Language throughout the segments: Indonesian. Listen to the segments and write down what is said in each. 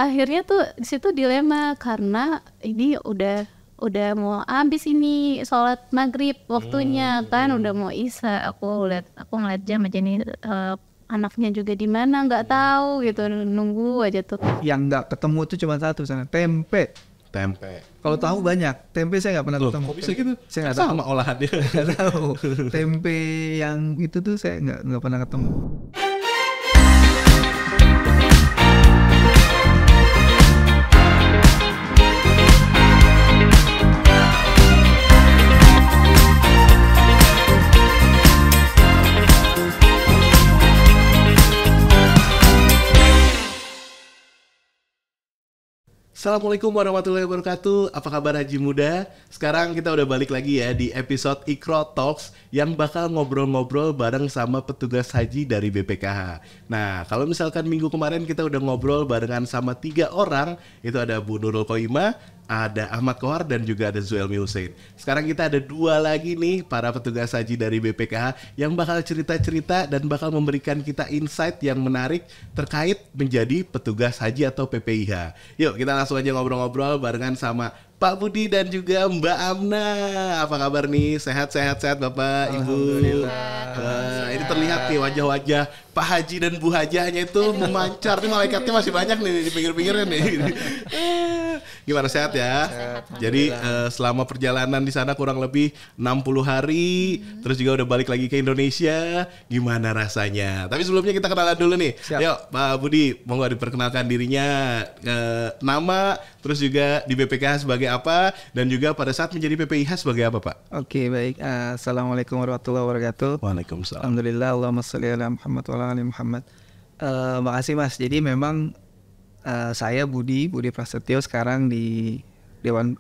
akhirnya tuh di situ dilema karena ini udah mau habis ini sholat maghrib waktunya kan, udah mau isya. Aku ngeliat jam aja nih, anaknya juga di mana nggak tahu gitu, nunggu aja tuh. Yang nggak ketemu tuh cuma satu sana, tempe. Kalau tahu banyak, tempe saya nggak pernah ketemu. Kok bisa gitu? Saya nggak tahu. Sama olahannya. Nggak tahu. Tempe yang itu tuh saya nggak pernah ketemu. Assalamualaikum warahmatullahi wabarakatuh. Apa kabar Haji Muda? Sekarang kita udah balik lagi ya di episode Iqra Talks yang bakal ngobrol-ngobrol bareng sama petugas haji dari BPKH. Nah, kalau misalkan minggu kemarin kita udah ngobrol barengan sama 3 orang, itu ada Bu Nurul Qoimah, ada Ahmad Kohar, dan juga ada Zuelmi Hussein. Sekarang kita ada 2 lagi nih para petugas haji dari BPKH yang bakal cerita-cerita dan bakal memberikan kita insight yang menarik terkait menjadi petugas haji atau PPIH. Yuk kita langsung aja ngobrol-ngobrol barengan sama Pak Budi dan juga Mbak Amna. Apa kabar nih? Sehat Bapak, Ibu? Ini terlihat nih wajah-wajah Pak Haji dan Bu Hajahnya itu memancar. Nih malaikatnya masih banyak nih di pinggir-pinggirnya nih. Gimana, sehat ya? Sehat. Jadi selama perjalanan di sana kurang lebih 60 hari, terus juga udah balik lagi ke Indonesia. Gimana rasanya? Tapi sebelumnya kita kenalan dulu nih. Siap. Yuk Pak Budi, monggo diperkenalkan dirinya, nama, terus juga di BPKH sebagai apa, dan juga pada saat menjadi PPIH sebagai apa, Pak? Oke, baik. Assalamualaikum warahmatullahi wabarakatuh. Waalaikumsalam. Alhamdulillah, Allahumma sholli ala Muhammad wa ala ali Muhammad. Makasih Mas. Jadi memang saya Budi Prasetyo sekarang di Dewan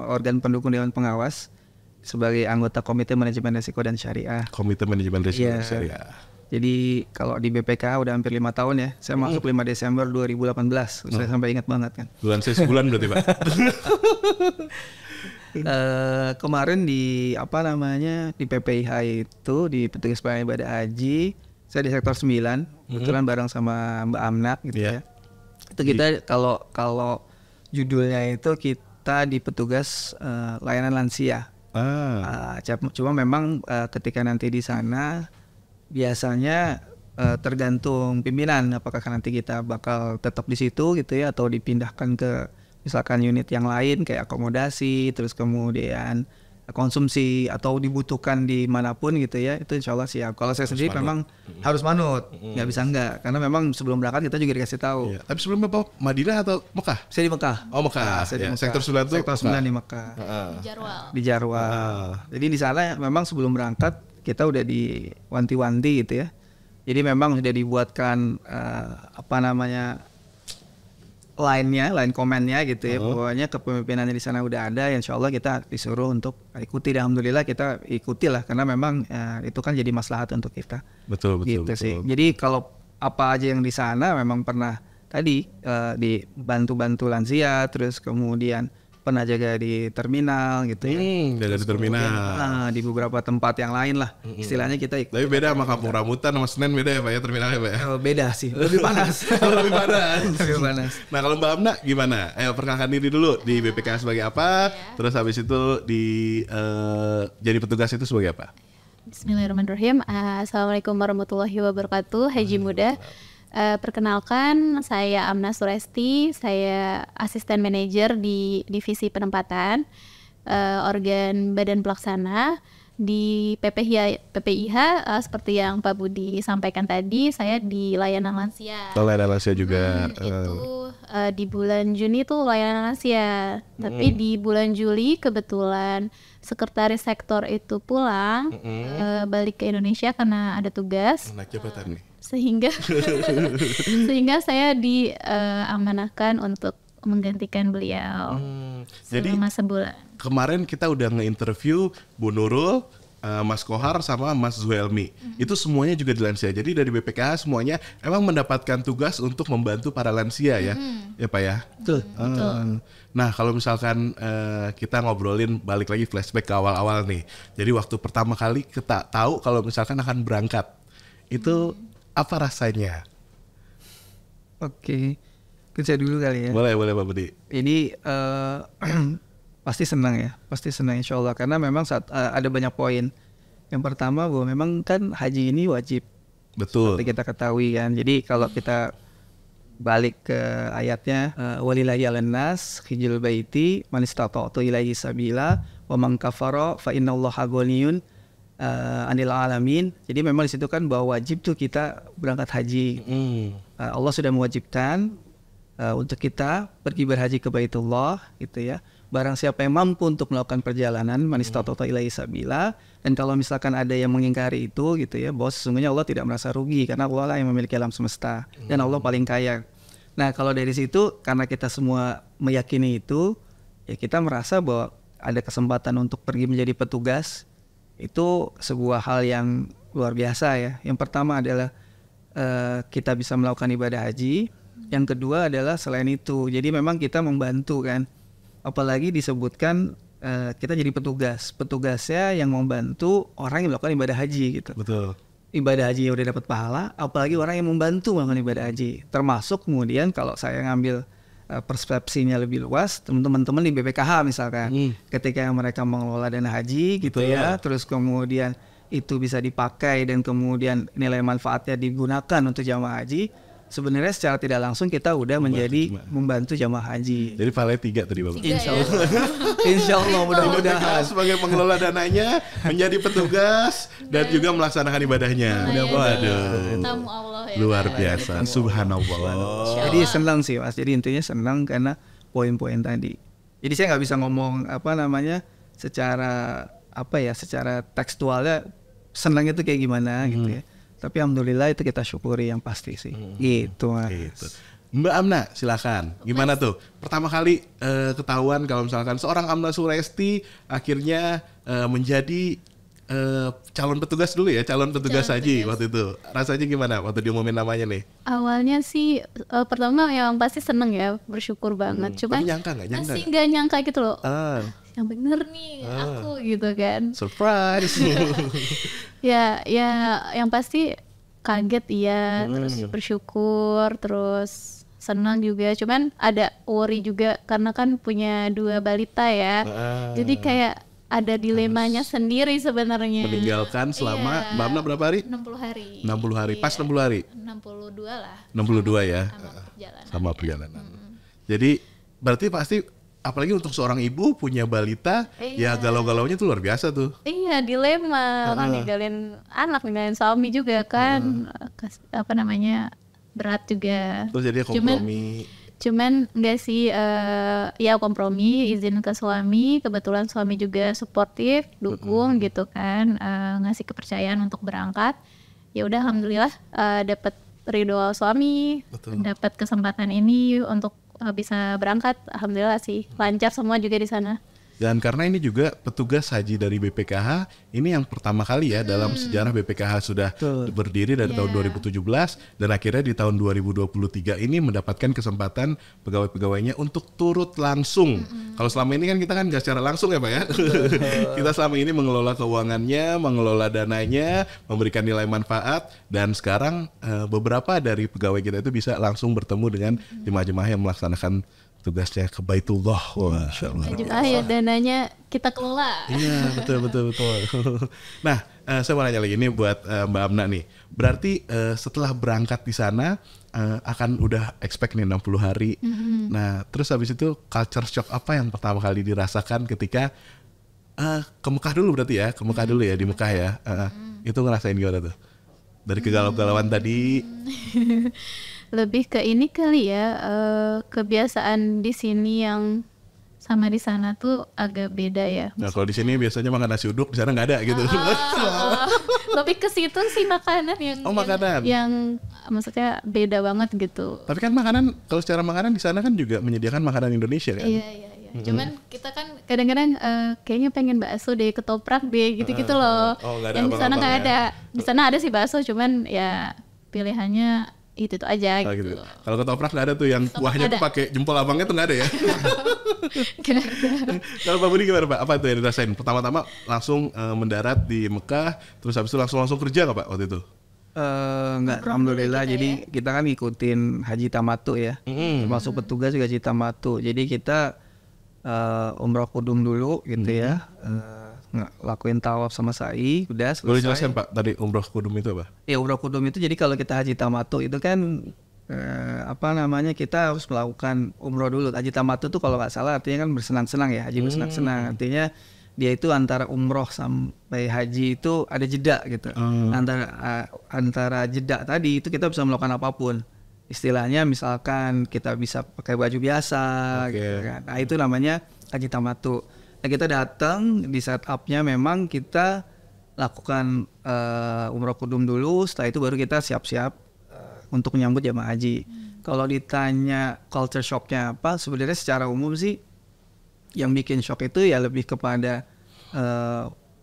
organ pendukung Dewan Pengawas sebagai anggota Komite Manajemen Risiko dan Syariah. Komite Manajemen Risiko Iya. dan Syariah. Jadi kalau di BPK udah hampir 5 tahun ya. Saya masuk 5 Desember 2018. Saya sampai ingat banget kan. Bulan saya sebulan berarti, Pak. Kemarin di di PPIH itu di petugas pelayanan ibadah haji, saya di sektor 9, kebetulan bareng sama Mbak Amna gitu ya. Itu kita kalau judulnya itu kita di petugas layanan lansia. Cuma memang ketika nanti di sana biasanya tergantung pimpinan apakah nanti kita bakal tetap di situ gitu ya atau dipindahkan ke misalkan unit yang lain kayak akomodasi, terus kemudian konsumsi atau dibutuhkan di manapun gitu ya, itu insya Allah siap. Kalau saya sendiri memang harus manut, nggak bisa enggak, karena memang sebelum berangkat kita juga dikasih tahu. Iya. Tapi sebelumnya Pak, Madinah atau Mekah? Saya di Mekah. Oh, Mekah. Saya di Mekah. Sektor 9 itu Sektor 9 di Mekah. Di Jarwal. Jadi di sana memang sebelum berangkat kita udah diwanti-wanti gitu ya. Jadi memang sudah dibuatkan line komennya gitu ya. Pokoknya kepemimpinannya di sana udah ada, insya Allah kita disuruh untuk ikuti. Dan alhamdulillah kita ikuti lah, karena memang itu kan jadi maslahat untuk kita. Betul. Sih. Jadi kalau apa aja yang di sana memang pernah tadi dibantu lansia, terus kemudian pernah jaga di terminal gitu ya. Jaga di terminal. Di beberapa tempat yang lain lah. Istilahnya kita ikut. Tapi beda sama Kampung Rambutan sama Senen, beda ya Pak ya terminalnya, Pak ya? Beda sih, lebih panas. Lebih panas. Lebih panas. Nah, kalau Mbak Amna gimana? Ayo perkenalkan diri dulu di BPK sebagai apa? Terus habis itu jadi petugas itu sebagai apa? Bismillahirrahmanirrahim. Assalamualaikum warahmatullahi wabarakatuh. Haji Muda. Perkenalkan, saya Amna Suresti, saya asisten manajer di divisi penempatan organ badan pelaksana di PPIH. Seperti yang Pak Budi sampaikan tadi, saya di layanan lansia. Layanan lansia juga. Itu di bulan Juni tuh layanan lansia, tapi di bulan Juli kebetulan sekretaris sektor itu pulang balik ke Indonesia karena ada tugas. Naik jabatan nih. Sehingga saya diamanahkan untuk menggantikan beliau selama sebulan. Kemarin kita udah nge-interview Bu Nurul, Mas Kohar sama Mas Zuelmi. Itu semuanya juga di lansia. Jadi dari BPKH semuanya emang mendapatkan tugas untuk membantu para lansia ya. Ya Pak ya? Betul. Nah, kalau misalkan kita ngobrolin balik lagi flashback ke awal-awal nih. Jadi waktu pertama kali kita tahu kalau misalkan akan berangkat. Itu apa rasanya? Oke. Kerja dulu kali ya. Boleh Pak Budi. Ini pasti senang ya, pasti senang insya Allah karena memang ada banyak poin. Yang pertama bahwa memang kan haji ini wajib. Betul. Seperti kita ketahui kan. Jadi kalau kita balik ke ayatnya walillahi 'alan nas hijjul baiti man istata'tu ilaihi sabila wa man kafara fa innallaha ghaniyun anil alamin. Jadi memang di situ kan bahwa wajib tuh kita berangkat haji. Allah sudah mewajibkan untuk kita pergi berhaji ke Baitullah gitu ya. Barang siapa yang mampu untuk melakukan perjalanan man istata'tu ilaihi sabila, dan kalau misalkan ada yang mengingkari itu gitu ya, bahwa sesungguhnya Allah tidak merasa rugi karena Allah lah yang memiliki alam semesta dan Allah paling kaya. Nah, kalau dari situ karena kita semua meyakini itu, ya kita merasa bahwa ada kesempatan untuk pergi menjadi petugas itu sebuah hal yang luar biasa ya. Yang pertama adalah kita bisa melakukan ibadah haji. Yang kedua adalah selain itu, jadi memang kita membantu kan. Apalagi disebutkan kita jadi petugasnya yang membantu orang yang melakukan ibadah haji gitu. Betul. Ibadah haji udah dapat pahala, apalagi orang yang membantu melakukan ibadah haji. Termasuk kemudian kalau saya ngambil persepsinya lebih luas, teman-teman di BPKH misalkan, ketika mereka mengelola dana haji gitu ya, terus kemudian itu bisa dipakai dan kemudian nilai manfaatnya digunakan untuk jamaah haji. Sebenarnya secara tidak langsung kita udah membantu jamaah haji. Jadi pahalanya 3 tadi Bapak. Insya Allah mudah-mudahan sebagai pengelola dananya menjadi petugas dan juga melaksanakan ibadahnya. Waduh, tamu Allah ya. Luar biasa, subhanallah. Jadi senang sih Mas. Jadi intinya senang karena poin-poin tadi. Jadi saya nggak bisa ngomong secara tekstualnya senangnya itu kayak gimana gitu ya. Tapi alhamdulillah itu kita syukuri yang pasti sih. Gitu Mas. Gitu. Mbak Amna, silakan. Gimana tuh? Pertama kali ketahuan kalau misalkan seorang Amna Suresti akhirnya menjadi calon petugas dulu ya, calon petugas haji waktu itu. Rasanya gimana waktu diumumin namanya nih? Awalnya sih pertama yang pasti seneng ya, bersyukur banget. Cuma tapi nyangka masih nggak nyangka gitu loh. Yang bener nih aku gitu kan. Surprise. ya yang pasti kaget iya, terus bersyukur, terus senang juga. Cuman ada worry juga karena kan punya 2 balita ya. Jadi kayak ada dilemanya sendiri sebenarnya. Meninggalkan selama Mbak Amna berapa hari? 60 hari. 60 hari. Pas 60 hari. 62 lah. 62 ya. Sama perjalanan. Jadi berarti pasti apalagi untuk seorang ibu punya balita, ya galau-galaunya tuh luar biasa tuh. Iya, dilema. Orang ninggalin anak, ninggalin suami juga kan. Berat juga. Terus jadi kompromi. Cuman enggak sih, ya kompromi, izin ke suami. Kebetulan suami juga suportif, dukung gitu kan, ngasih kepercayaan untuk berangkat. Ya udah alhamdulillah dapat ridho suami, dapat kesempatan ini untuk bisa berangkat. Alhamdulillah sih lancar semua juga di sana. Dan karena ini juga petugas haji dari BPKH, ini yang pertama kali ya dalam sejarah BPKH sudah berdiri dari tahun 2017 dan akhirnya di tahun 2023 ini mendapatkan kesempatan pegawai-pegawainya untuk turut langsung. Kalau selama ini kan kita kan nggak secara langsung ya Pak ya. Kita selama ini mengelola keuangannya, mengelola dananya, memberikan nilai manfaat, dan sekarang beberapa dari pegawai kita itu bisa langsung bertemu dengan jemaah-jemaah yang melaksanakan tugasnya ke Baitullah. Wah, ya dananya kita kelola. Iya, betul. Nah, saya mau nanya lagi ini buat Mbak Amna nih. Berarti setelah berangkat di sana akan udah expect nih 60 hari. Nah, terus habis itu culture shock apa yang pertama kali dirasakan ketika ke Mekah dulu berarti ya? Ke Mekah dulu ya, di Mekah ya. Itu ngerasain gimana tuh? Dari kegalau-galauan tadi. Lebih ke ini kali ya, kebiasaan di sini yang sama di sana tuh agak beda ya. Nah kalau di sini biasanya makan nasi uduk, di sana nggak ada gitu. Lebih ke situ sih makanan yang maksudnya beda banget gitu. Tapi kan makanan, kalau secara makanan di sana kan juga menyediakan makanan Indonesia kan? Iya. Cuman kita kan kadang-kadang kayaknya pengen bakso deh, ketoprak deh, gitu-gitu loh. Yang di sana nggak ada. Di sana ada sih bakso, cuman ya pilihannya itu aja gitu. Kalau ketoprak nggak ada tuh yang kuahnya tuh pakai jempol abangnya tuh nggak ada ya? Kalau Pak Budi gimana Pak? Apa tuh yang dirasain? Pertama-tama langsung mendarat di Mekah, terus habis itu langsung kerja nggak Pak waktu itu? Enggak, alhamdulillah. Kita Jadi kita kan ngikutin Haji Tamatu ya. Termasuk petugas juga Haji Tamatu. Jadi kita umroh kudum dulu gitu ya. Lakuin tawaf sama sa'i, udah selesai. Boleh jelaskan Pak, tadi umroh kudum itu apa? Ya umroh kudum itu jadi kalau kita Haji Tamatu itu kan kita harus melakukan umroh dulu. Haji Tamatu tuh kalau nggak salah artinya kan bersenang-senang ya, haji bersenang-senang. Artinya dia itu antara umroh sampai haji itu ada jeda gitu. Antara jeda tadi itu kita bisa melakukan apapun. Istilahnya misalkan kita bisa pakai baju biasa gitu kan. Nah itu namanya Haji Tamatu. Nah kita datang di setupnya memang kita lakukan umroh kudum dulu. Setelah itu baru kita siap-siap untuk menyambut jamaah haji. Kalau ditanya culture shocknya apa, sebenarnya secara umum sih yang bikin shock itu ya lebih kepada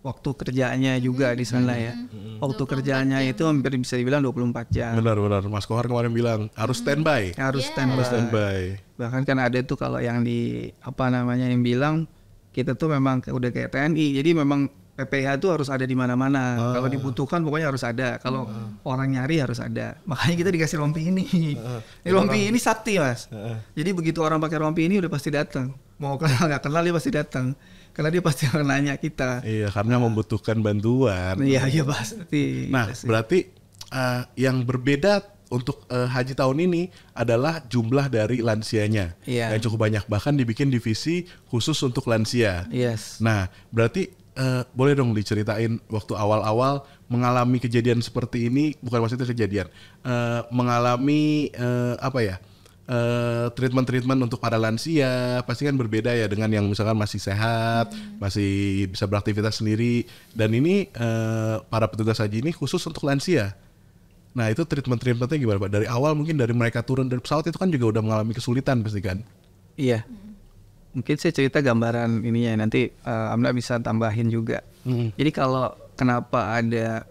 waktu kerjanya juga di sana ya. Waktu kerjanya itu hampir bisa dibilang 24 jam. Benar. Mas Kohar kemarin bilang harus standby. Harus standby. Bahkan kan ada tuh kalau yang yang bilang kita tuh memang udah kayak TNI. Jadi memang PPIH itu harus ada di mana-mana. Kalau dibutuhkan pokoknya harus ada. Kalau orang nyari harus ada. Makanya kita dikasih rompi ini. Rompi ini sakti mas. Jadi begitu orang pakai rompi ini udah pasti datang. Mau kenal nggak kenal dia pasti datang. Karena dia pasti akan nanya kita. Iya, karena membutuhkan bantuan. Iya pasti. Nah berarti yang berbeda untuk haji tahun ini adalah jumlah dari lansianya yang cukup banyak. Bahkan dibikin divisi khusus untuk lansia. Yes. Nah berarti boleh dong diceritain waktu awal-awal mengalami kejadian seperti ini, bukan maksudnya kejadian, mengalami treatment untuk para lansia pasti kan berbeda ya dengan yang misalkan masih sehat, masih bisa beraktivitas sendiri, dan ini para petugas haji ini khusus untuk lansia. Nah itu treatmentnya gimana Pak? Dari awal mungkin dari mereka turun dari pesawat itu kan juga udah mengalami kesulitan pasti kan? Iya. Mungkin saya cerita gambaran ininya nanti Amna bisa tambahin juga. Jadi kalau kenapa ada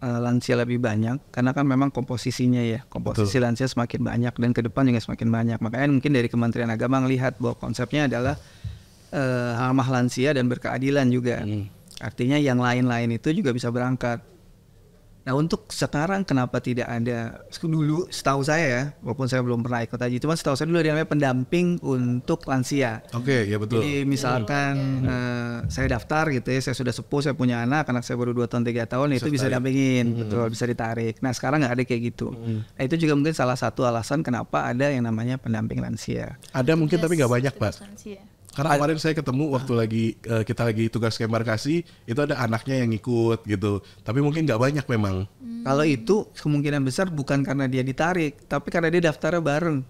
lansia lebih banyak, karena kan memang komposisinya ya, komposisi lansia semakin banyak dan ke depan juga semakin banyak. Makanya mungkin dari Kementerian Agama melihat bahwa konsepnya adalah ramah lansia dan berkeadilan juga. Artinya yang lain-lain itu juga bisa berangkat. Nah untuk sekarang kenapa tidak ada, dulu setahu saya ya, walaupun saya belum pernah ikut haji, cuma setahu saya dulu ada namanya pendamping untuk lansia. Oke, ya betul. Jadi misalkan saya daftar gitu ya, saya sudah sepuh, saya punya anak saya baru 2 tahun 3 tahun, itu bisa dampingin, betul, bisa ditarik. Nah sekarang nggak ada kayak gitu. Nah itu juga mungkin salah satu alasan kenapa ada yang namanya pendamping lansia. Ada mungkin tapi nggak banyak Pak. Karena kemarin saya ketemu waktu kita lagi tugas ke embarkasi, itu ada anaknya yang ikut gitu. Tapi mungkin nggak banyak memang. Kalau itu kemungkinan besar bukan karena dia ditarik, tapi karena dia daftarnya bareng.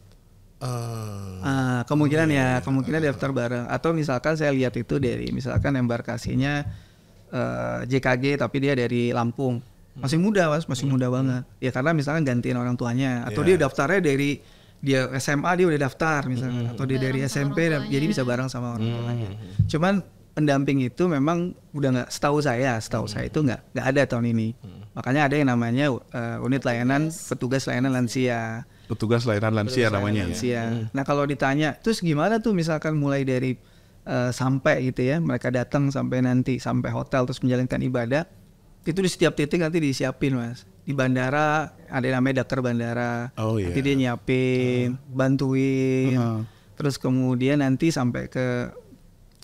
Kemungkinan daftar bareng. Atau misalkan saya lihat itu dari misalkan embarkasinya JKG tapi dia dari Lampung. Masih muda mas, masih muda banget. Ya karena misalkan gantiin orang tuanya. Atau dia daftarnya dari dia SMA dia udah daftar misalnya, atau dia dari SMP jadi bisa bareng sama orang tuanya. Cuman pendamping itu memang udah nggak, setahu saya itu nggak ada tahun ini. Makanya ada yang namanya unit layanan petugas layanan lansia. Petugas layanan lansia namanya. Nah kalau ditanya terus gimana tuh misalkan mulai dari sampai gitu ya, mereka datang sampai hotel terus menjalankan ibadah, itu di setiap titik nanti disiapin mas. Di bandara ada yang namanya dakar bandara, nanti dia nyiapin, bantuin, terus kemudian nanti sampai ke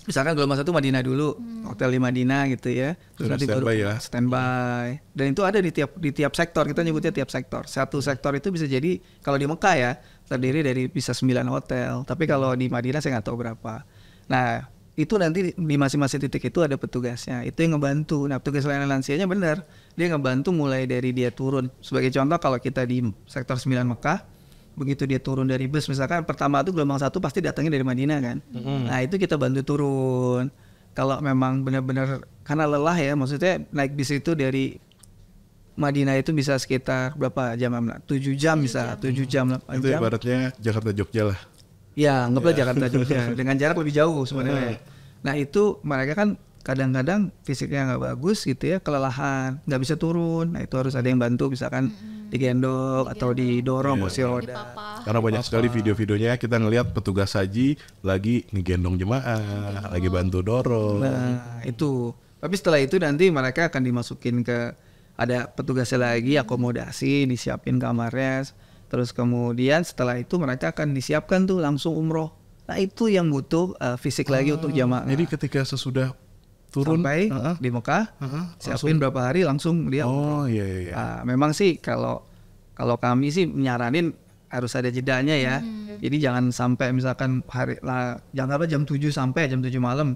misalkan gelombang 1 Madinah dulu, hotel di Madinah gitu ya, terus nanti baru standby. Dan itu ada di tiap sektor, kita nyebutnya tiap sektor. Satu sektor itu bisa jadi kalau di Mekah ya terdiri dari bisa 9 hotel, tapi kalau di Madinah saya nggak tahu berapa. Nah itu nanti di masing-masing titik itu ada petugasnya, itu yang ngebantu. Nah petugas layanan lansianya benar, dia ngebantu mulai dari dia turun. Sebagai contoh kalau kita di sektor 9 Mekah, begitu dia turun dari bus, misalkan pertama itu gelombang 1 pasti datangnya dari Madinah kan. Nah itu kita bantu turun. Kalau memang benar-benar karena lelah ya, maksudnya naik bis itu dari Madinah itu bisa sekitar berapa jam? 7 jam bisa, 7 jam, 8 jam. Itu ibaratnya Jakarta Jogja lah. Ya, anggaplah Jakarta Jogja dengan jarak lebih jauh sebenarnya. Nah itu mereka kan kadang-kadang fisiknya nggak bagus gitu ya, kelelahan, nggak bisa turun. Nah itu harus ada yang bantu, misalkan digendong atau didorong kursi roda. Karena banyak sekali video-videonya kita ngelihat petugas haji lagi ngegendong jemaah, lagi bantu dorong. Nah itu. Tapi setelah itu nanti mereka akan dimasukin ke ada petugasnya lagi akomodasi, disiapin kamarnya. Terus kemudian setelah itu mereka akan disiapkan tuh langsung umroh. Nah itu yang butuh fisik lagi untuk jamaah. Jadi ketika sesudah turun sampai di Mekah, siapin berapa hari langsung dia umroh. Iya. Nah, memang sih kalau kami sih nyaranin harus ada jedanya ya. Jadi jangan sampai misalkan jangan jam 7 sampai jam 7 malam,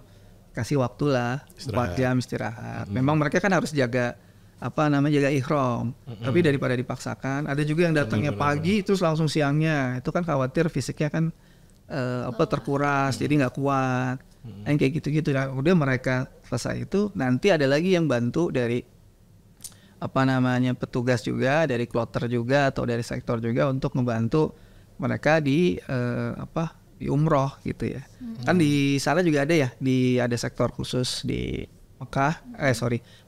kasih waktu lah 4 jam istirahat. Memang mereka kan harus jaga jaga ihram. Tapi daripada dipaksakan, ada juga yang datangnya pagi terus langsung siangnya. Itu kan khawatir fisiknya kan terkuras, jadi nggak kuat. Kayak gitu-gitu. Nah, udah mereka selesai itu, nanti ada lagi yang bantu dari petugas juga, dari kloter juga atau dari sektor juga untuk membantu mereka di umroh gitu ya. Kan di sana juga ada ya, ada sektor khusus di Mekah,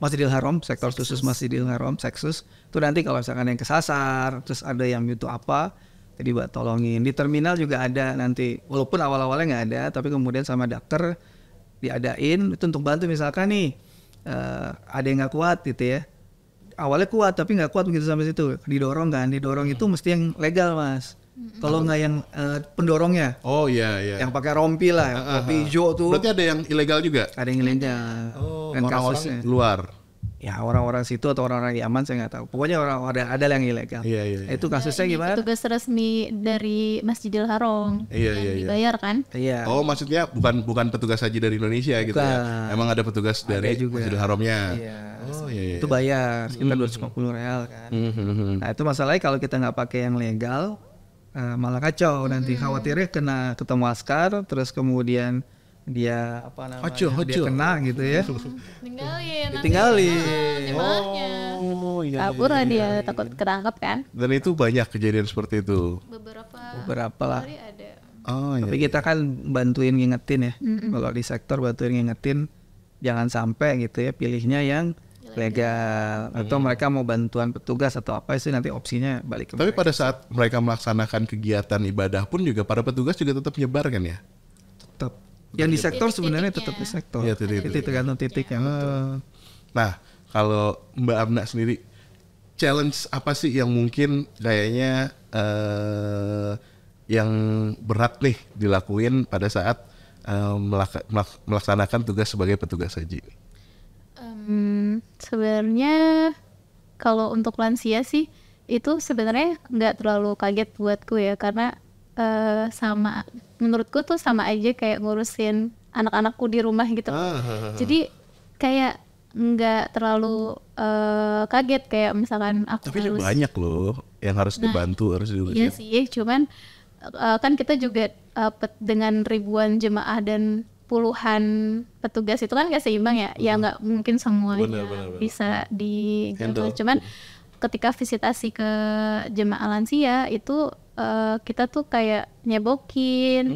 Masjidil Haram, sektor khusus Masjidil Haram, Seksus. Itu nanti kalau misalkan yang kesasar, terus ada yang butuh apa, jadi buat tolongin. Di terminal juga ada nanti, walaupun awal-awalnya nggak ada, tapi kemudian sama dokter diadain itu untuk bantu misalkan nih ada yang nggak kuat gitu ya. Awalnya kuat tapi nggak kuat begitu sampai situ, didorong itu mesti yang legal mas. Kalau nggak yang pendorongnya. Oh iya. Yang pakai rompi lah, rompi hijau tuh. Berarti ada yang ilegal juga? Ada yang ilegal. Dan orang-orang luar. Ya orang-orang situ atau orang-orang Yaman saya nggak tahu. Pokoknya ada yang ilegal. Iya. Itu kasusnya gimana? Petugas resmi dari Masjidil Haram. Iya. Dibayar kan? Iya. Oh maksudnya bukan petugas haji dari Indonesia gitu ya? Emang ada petugas dari Masjidil Haramnya? Iya. Oh iya. Itu bayar sekitar 250 real kan. Nah itu masalahnya kalau kita nggak pakai yang legal, malah kacau nanti. Khawatirnya ketemu askar, terus kemudian dia dia kena gitu ya. Ditinggalin. Kabur lah dia, takut ketangkap kan. Dan itu banyak kejadian seperti itu. Beberapa lah. Ada. Tapi kita kan bantuin ngingetin ya. Kalau di sektor bantuin ngingetin jangan sampai gitu ya, pilihnya yang legal. Atau mereka mau bantuan petugas atau apa sih, nanti opsinya balik ke Tapi mereka. pada saat mereka melaksanakan kegiatan ibadah pun juga para petugas juga tetap nyebar kan ya? Tetap. Yang di sektor sebenarnya tetap di sektor. Iya, Itu tergantung titiknya. Nah, kalau Mbak Amna sendiri, challenge apa sih yang mungkin kayaknya yang berat nih dilakuin pada saat melaksanakan tugas sebagai petugas haji? Sebenarnya kalau untuk lansia sih itu sebenarnya nggak terlalu kaget buatku ya, karena menurutku tuh sama aja kayak ngurusin anak-anakku di rumah gitu. Jadi kayak nggak terlalu kaget kayak misalkan aku tapi harus banyak loh yang harus dibantu, harus diurusin. Iya sih, cuman kan kita juga dengan ribuan jemaah dan puluhan petugas itu kan gak seimbang ya. Ya nggak mungkin semuanya bisa handle. Cuman ketika visitasi ke jemaah lansia itu kita tuh kayak nyebokin,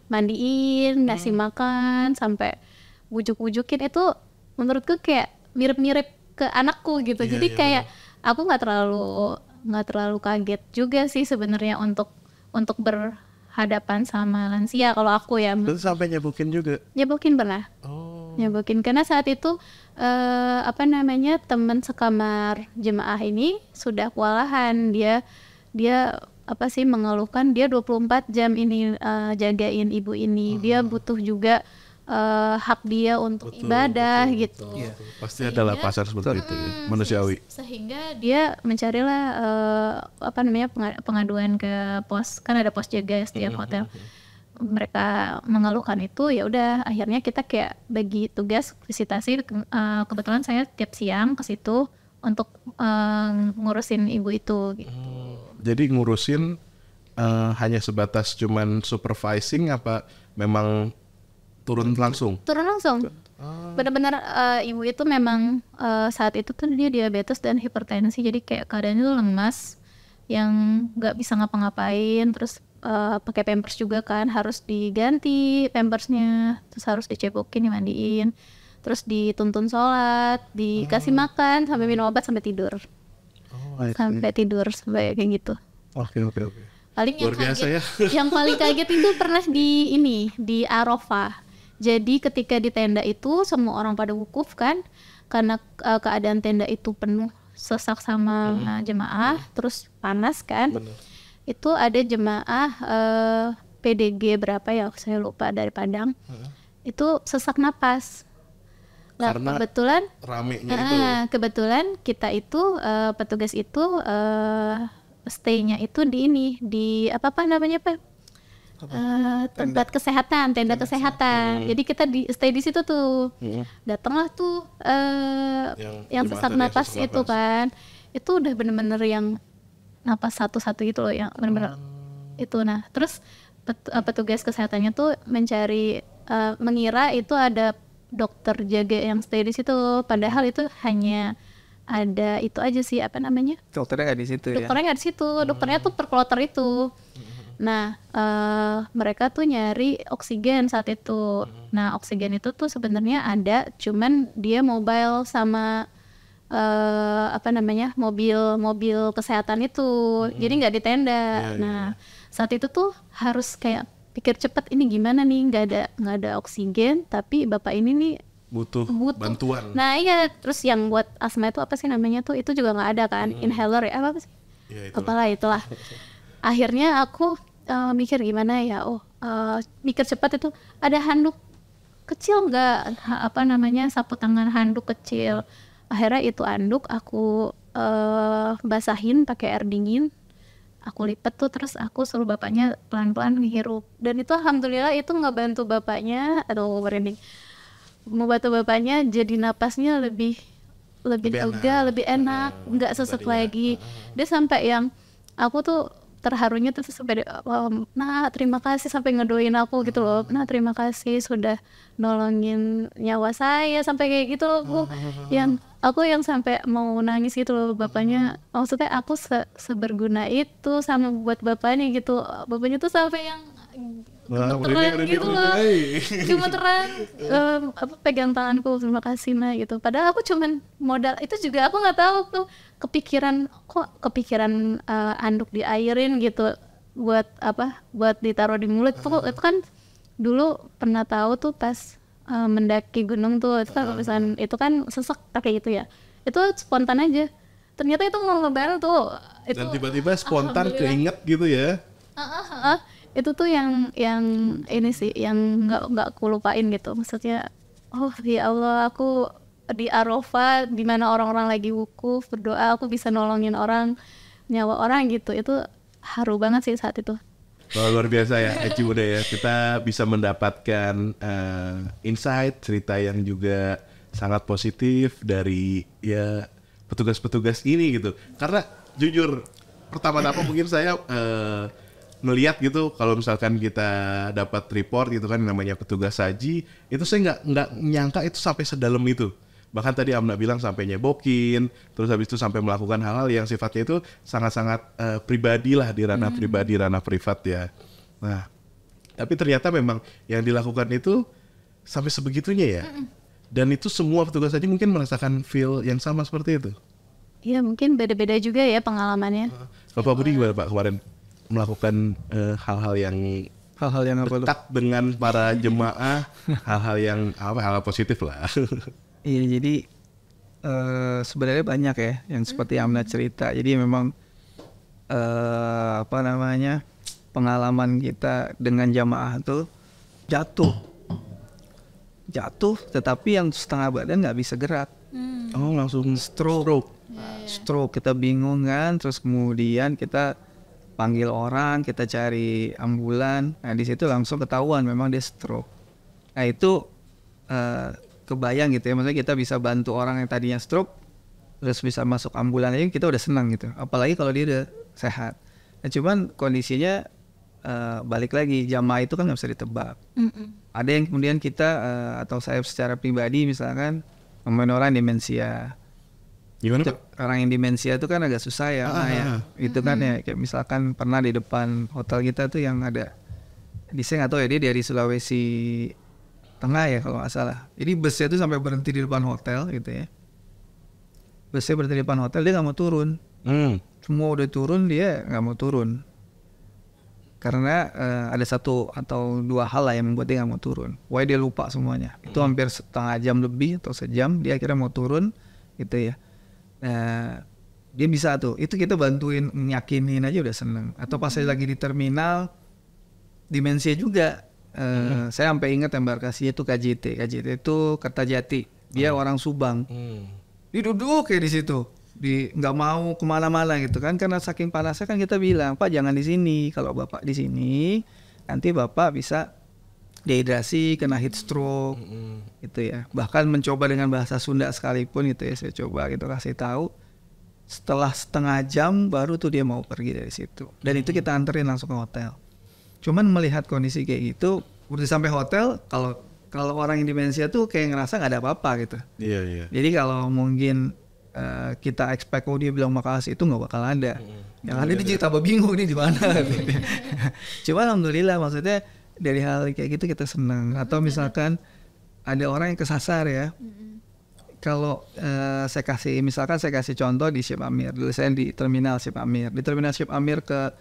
mandiin, ngasih makan, sampai bujuk-bujukin. Itu menurutku kayak mirip-mirip ke anakku gitu. Jadi kayak aku nggak terlalu kaget juga sih sebenarnya untuk berhadapan sama lansia kalau aku ya. Terus sampai nyebokin juga? Nyebokin pernah. Nyebokin karena saat itu teman sekamar jemaah ini sudah kewalahan. Dia mengeluhkan dia 24 jam ini jagain ibu ini. Dia butuh juga hak dia untuk ibadah gitu. Iya, pasti adalah pasar seperti itu ya, manusiawi. Sehingga dia mencarilah pengaduan ke pos, kan ada pos jaga setiap hotel. Mereka mengeluhkan itu, ya udah akhirnya kita kayak bagi tugas visitasi. Kebetulan saya tiap siang ke situ untuk ngurusin ibu itu gitu. Jadi ngurusin hanya sebatas cuman supervising apa memang turun langsung? Turun langsung. Benar-benar ibu itu memang saat itu tuh dia diabetes dan hipertensi, jadi kayak keadaannya tuh lemas, yang nggak bisa ngapa-ngapain. Terus pakai pampers juga kan, harus diganti pampersnya, terus harus dicebokin, dimandiin, terus dituntun sholat, dikasih makan, sampai minum obat, sampai tidur. Sampai tidur, sampai kayak gitu. Oke. Paling luar biasa ya. Yang paling kaget itu pernah di Arafah. Jadi ketika di tenda itu semua orang pada wukuf kan, karena keadaan tenda itu penuh sesak sama jemaah, terus panas kan. Bener. Itu ada jemaah PDG berapa ya, saya lupa, dari Padang. Itu sesak napas. Nah, Karena kebetulan ramenya itu. kebetulan kita itu petugas itu stay-nya itu di apa namanya Pak? Tempat kesehatan, tenda kesehatan. Jadi kita stay di situ tuh. Datanglah tuh yang sesak napas itu kan. Itu udah bener-bener yang napas satu-satu gitu loh, yang bener-bener itu. Nah, terus petugas kesehatannya tuh mengira itu ada dokter jaga yang stay di situ, padahal itu hanya ada itu aja sih, apa namanya, Dokternya nggak di situ ya? dokternya nggak di situ, dokternya tuh per kloter itu. Nah, mereka tuh nyari oksigen saat itu. Nah, oksigen itu tuh sebenarnya ada, cuman dia mobile sama apa namanya, mobil kesehatan itu, jadi nggak di tenda. Nah, saat itu tuh harus kayak pikir cepat, ini gimana nih, nggak ada oksigen, tapi bapak ini nih butuh bantuan. Nah iya, terus yang buat asma itu apa sih namanya tuh, itu juga nggak ada kan, inhaler ya, apa sih? Ya, Itulah. Akhirnya aku mikir gimana ya, mikir cepat itu, ada handuk kecil nggak, apa namanya, sapu tangan handuk kecil. Akhirnya itu handuk aku basahin pakai air dingin, aku lipat tuh, terus aku suruh bapaknya pelan-pelan ngehirup, dan itu alhamdulillah itu ngebantu bapaknya, merinding, membantu bapaknya jadi napasnya lebih lega, lebih enak, nggak sesek lagi. Dia sampai yang aku tuh terharunya tuh sampai nah terima kasih, sampai ngedoain aku gitu loh, nah terima kasih sudah nolongin nyawa saya, sampai kayak gitu loh Bu. Yang aku yang sampai mau nangis gitu loh, bapaknya, maksudnya aku seberguna itu sama buat bapaknya gitu. Bapaknya tuh sampai yang gemeteran gitu loh, gemeteran, pegang tanganku, terima kasih nah gitu. Padahal aku cuman modal itu juga, aku nggak tahu tuh kepikiran anduk diairin gitu buat ditaruh di mulut. Itu kan dulu pernah tahu tuh pas mendaki gunung tuh, itu kan misalnya itu kan sesek kayak gitu ya, itu spontan aja, ternyata itu mau ngebantu itu, dan tiba-tiba spontan keinget gitu ya. Itu tuh yang ini sih yang nggak aku lupain gitu, maksudnya ya Allah, aku di Arafah di mana orang-orang lagi wukuf berdoa, aku bisa nolongin nyawa orang gitu. Itu haru banget sih saat itu. Wah, luar biasa ya Haji Muda ya, kita bisa mendapatkan insight, cerita yang juga sangat positif dari ya petugas-petugas ini gitu. Karena jujur pertama-tama mungkin saya ngelihat gitu, kalau misalkan kita dapat report gitu kan, namanya petugas haji itu, saya nggak nyangka itu sampai sedalam itu. Bahkan tadi Amna bilang sampai nyebokin, terus habis itu sampai melakukan hal-hal yang sifatnya itu sangat-sangat pribadi lah, di ranah pribadi, ranah privat ya. Nah, tapi ternyata memang yang dilakukan itu sampai sebegitunya ya. Dan itu semua petugas haji mungkin merasakan feel yang sama seperti itu. Iya, mungkin beda-beda juga ya pengalamannya. Bapak Budi gimana Pak kemarin melakukan hal-hal yang dekat dengan para jemaah, hal-hal yang hal positif lah. Iya, jadi sebenarnya banyak ya yang seperti Amna cerita. Jadi memang pengalaman kita dengan jamaah tuh jatuh, tetapi yang setengah badan nggak bisa gerak. Oh, langsung stroke. Kita bingung kan, terus kemudian kita panggil orang, kita cari ambulan. Nah di situ langsung ketahuan memang dia stroke. Nah itu kebayang gitu ya, maksudnya kita bisa bantu orang yang tadinya stroke terus bisa masuk ambulan aja, kita udah senang gitu, apalagi kalau dia udah sehat. Nah cuman kondisinya balik lagi, jamaah itu kan nggak bisa ditebak. Ada yang kemudian kita atau saya secara pribadi misalkan nemuin orang demensia. Gimana Pak? Orang yang demensia itu kan agak susah ya, itu kan ya, kayak misalkan pernah di depan hotel kita tuh yang ada, saya nggak tahu ya, dia dari Sulawesi Tengah ya kalau nggak salah. Jadi busnya tuh sampai berhenti di depan hotel gitu ya. Busnya berhenti di depan hotel, dia nggak mau turun. Semua udah turun, dia nggak mau turun. Karena ada satu atau dua hal lah yang membuat dia nggak mau turun. Why dia lupa semuanya. Itu hampir setengah jam lebih atau sejam, dia akhirnya mau turun gitu ya. Nah Nah, dia bisa tuh. Itu kita bantuin nyakinin aja udah seneng. Atau pas saya lagi di terminal, Dimensia juga. Saya sampai ingat embarkasinya itu KJT. KJT itu Kertajati. Dia orang Subang. Dia duduk kayak di situ. Nggak mau kemana-mana gitu kan. Karena saking panasnya kan kita bilang, Pak jangan di sini. Kalau Bapak di sini, nanti Bapak bisa dehidrasi, kena heat stroke, gitu ya. Bahkan mencoba dengan bahasa Sunda sekalipun gitu ya, saya coba gitu kasih tahu. Setelah setengah jam baru tuh dia mau pergi dari situ. Dan itu kita anterin langsung ke hotel. Cuman melihat kondisi kayak gitu, udah sampai hotel, kalau orang yang demensia tuh kayak ngerasa nggak ada apa-apa gitu. Iya. Jadi kalau mungkin kita expect dia bilang makasih, itu nggak bakal ada. Yang ada dia jadi tambah bingung nih di mana. Cuman alhamdulillah, maksudnya dari hal kayak gitu kita senang. Atau misalkan ada orang yang kesasar ya. Kalau saya kasih contoh di Syekh Amir. Dulu saya di terminal Syekh Amir. Di terminal Syekh Amir ke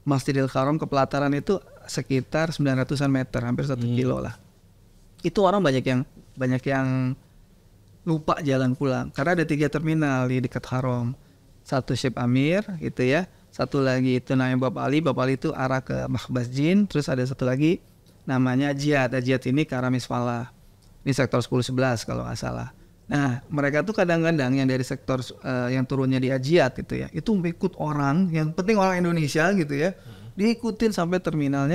Masjidil Haram ke pelataran itu sekitar 900-an meter, hampir 1 kilo lah. Itu orang banyak yang lupa jalan pulang. Karena ada 3 terminal di dekat Haram. Satu Syekh Amir gitu ya. Satu lagi itu namanya Bab Ali. Bab Ali itu arah ke Makhbaz Jin. Terus ada satu lagi namanya Ajiat. Ajiat ini ke arah Misfalah. Ini sektor 10-11 kalau nggak salah. Nah, mereka tuh kadang-kadang yang dari sektor yang turunnya di Ajiat gitu ya, itu ikut orang, yang penting orang Indonesia gitu ya, diikutin sampai terminal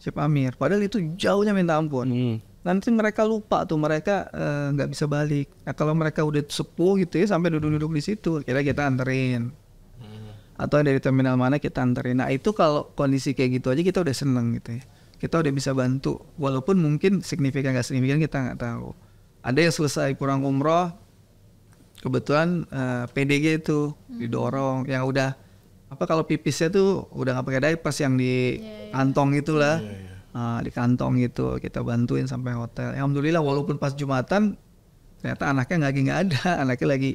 Syekh Amir. Padahal itu jauhnya minta ampun. Nanti mereka lupa tuh, mereka nggak bisa balik. Nah, kalau mereka udah sepuh gitu ya, sampai duduk-duduk di situ, kira kita anterin. Atau dari terminal mana kita anterin. Nah, itu kalau kondisi kayak gitu aja kita udah seneng gitu ya. Kita udah bisa bantu, walaupun mungkin signifikan nggak signifikan kita nggak tahu. Ada yang selesai pulang umroh, kebetulan PDG itu didorong, yang udah kalau pipisnya tuh udah nggak pakai diapers, yang di kantong itulah, di kantong gitu kita bantuin sampai hotel. Alhamdulillah walaupun pas Jumatan ternyata anaknya nggak ada, anaknya lagi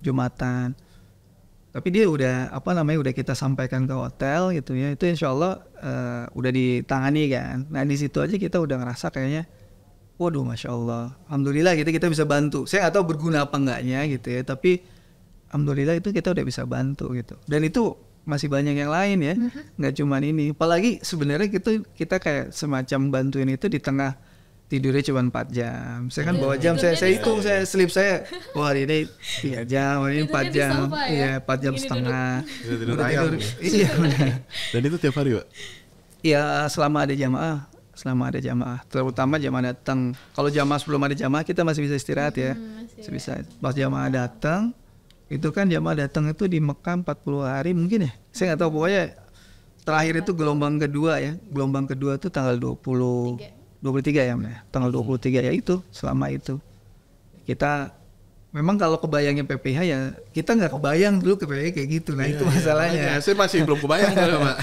Jumatan. Tapi dia udah udah kita sampaikan ke hotel gitu ya, itu insya Allah udah ditangani kan. Nah di situ aja kita udah ngerasa kayaknya, waduh, masya Allah, alhamdulillah kita bisa bantu. Saya nggak tahu berguna apa enggaknya gitu ya, tapi alhamdulillah itu kita udah bisa bantu gitu. Dan itu masih banyak yang lain ya, nggak cuma ini. Apalagi sebenarnya kita kayak semacam bantuin itu di tengah tidurnya cuma 4 jam. Saya kan bawa jam, saya hitung, saya sleep saya, wah hari ini 3 jam, hari ini 4 jam, iya 4 jam setengah. Tidur. Iya benar. Dan itu tiap hari Pak? Iya, selama ada jamaah, terutama jamaah datang. Kalau jamaah sebelum ada jamaah kita masih bisa istirahat ya, bisa. Pas jamaah datang, itu kan jamaah datang itu di Mekah 40 hari mungkin ya, saya nggak tahu, pokoknya terakhir itu gelombang kedua tuh tanggal 23 ya, tanggal 23 ya, itu selama itu kita memang kalau kebayangin PPH ya kita nggak kebayang dulu PPH kayak gitu. Nah itu masalahnya. Saya masih belum kebayang Pak.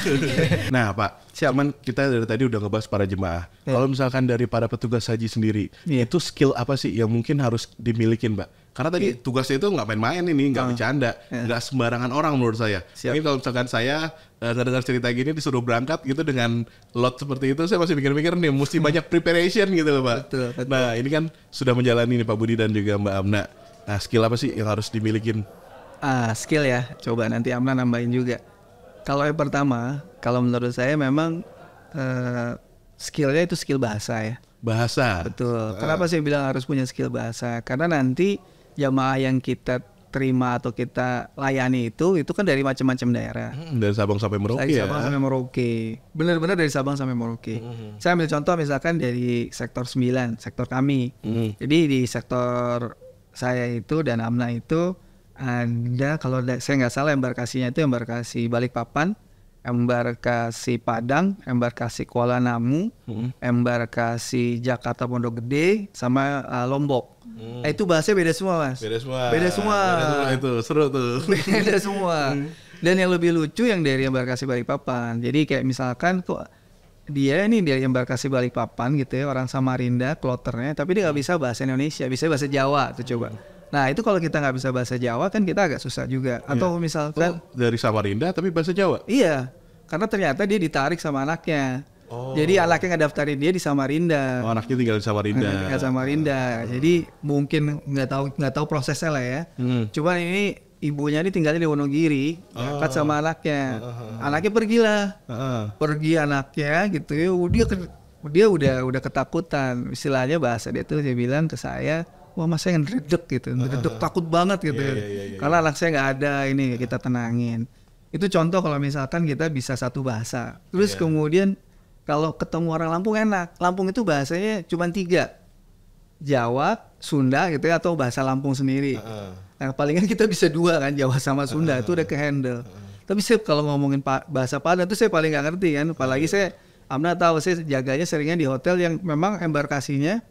Nah Pak, cuman kita dari tadi udah ngebahas para jemaah. Kalau misalkan dari para petugas haji sendiri, itu skill apa sih yang mungkin harus dimilikin Pak? Karena tadi tugasnya itu nggak main-main ini, nggak bercanda, nggak sembarangan orang menurut saya. Mungkin kalau misalkan saya dengar cerita gini disuruh berangkat gitu dengan lot seperti itu, saya masih mikir-mikir nih, mesti banyak preparation gitu loh Pak. Betul. Nah ini kan sudah menjalani nih Pak Budi dan juga Mbak Amna. Nah, skill apa sih yang harus dimilikin? Skill ya, coba nanti Amna nambahin juga. Kalau yang pertama, kalau menurut saya memang skillnya itu skill bahasa ya. Bahasa? Betul. Kenapa saya bilang harus punya skill bahasa? Karena nanti jamaah yang kita terima atau kita layani itu kan dari macam-macam daerah. Dari Sabang sampai Merauke ya? Sabang sampai Merauke. Benar-benar dari Sabang sampai Merauke. Saya ambil contoh misalkan dari sektor 9, sektor kami. Jadi di sektor saya itu dan Amna itu ada, kalau saya nggak salah embarkasinya itu embarkasi Balikpapan, embarkasi Padang, embarkasi Kuala Namu, embarkasi Jakarta Pondok Gede, sama Lombok. Itu bahasanya beda semua Mas. Beda semua. Itu seru tuh. Beda semua. Dan yang lebih lucu yang dari embarkasi Balikpapan. Jadi kayak misalkan kok dia ini dari embarkasi Balikpapan gitu ya, orang Samarinda, kloternya, tapi dia nggak bisa bahasa Indonesia, bisa bahasa Jawa tuh coba. Nah itu kalau kita nggak bisa bahasa Jawa kan kita agak susah juga. Atau misalkan dari Samarinda tapi bahasa Jawa? Iya, karena ternyata dia ditarik sama anaknya. Jadi anaknya ngedaftarin dia di Samarinda. Oh, anaknya tinggal di Samarinda. Tinggal di Samarinda. Jadi mungkin nggak tahu prosesnya lah ya. Cuman ini ibunya ini tinggalnya di Wonogiri, berangkat sama anaknya. Anaknya pergilah. Pergi anaknya gitu ya. Dia udah ketakutan. Istilahnya bahasa dia tuh dia bilang ke saya, wah mas saya ngedredeg gitu, ngedredeg takut banget gitu. Karena anak saya nggak ada, ini kita tenangin. Itu contoh kalau misalkan kita bisa satu bahasa. Terus kemudian kalau ketemu orang Lampung enak. Lampung itu bahasanya cuma 3. Jawa, Sunda gitu ya, atau bahasa Lampung sendiri. Nah palingan kita bisa 2 kan, Jawa sama Sunda itu udah ke-handle. Tapi saya kalau ngomongin bahasa Padang itu saya paling nggak ngerti kan. Apalagi saya, Amna tahu saya jaganya seringnya di hotel yang memang embarkasinya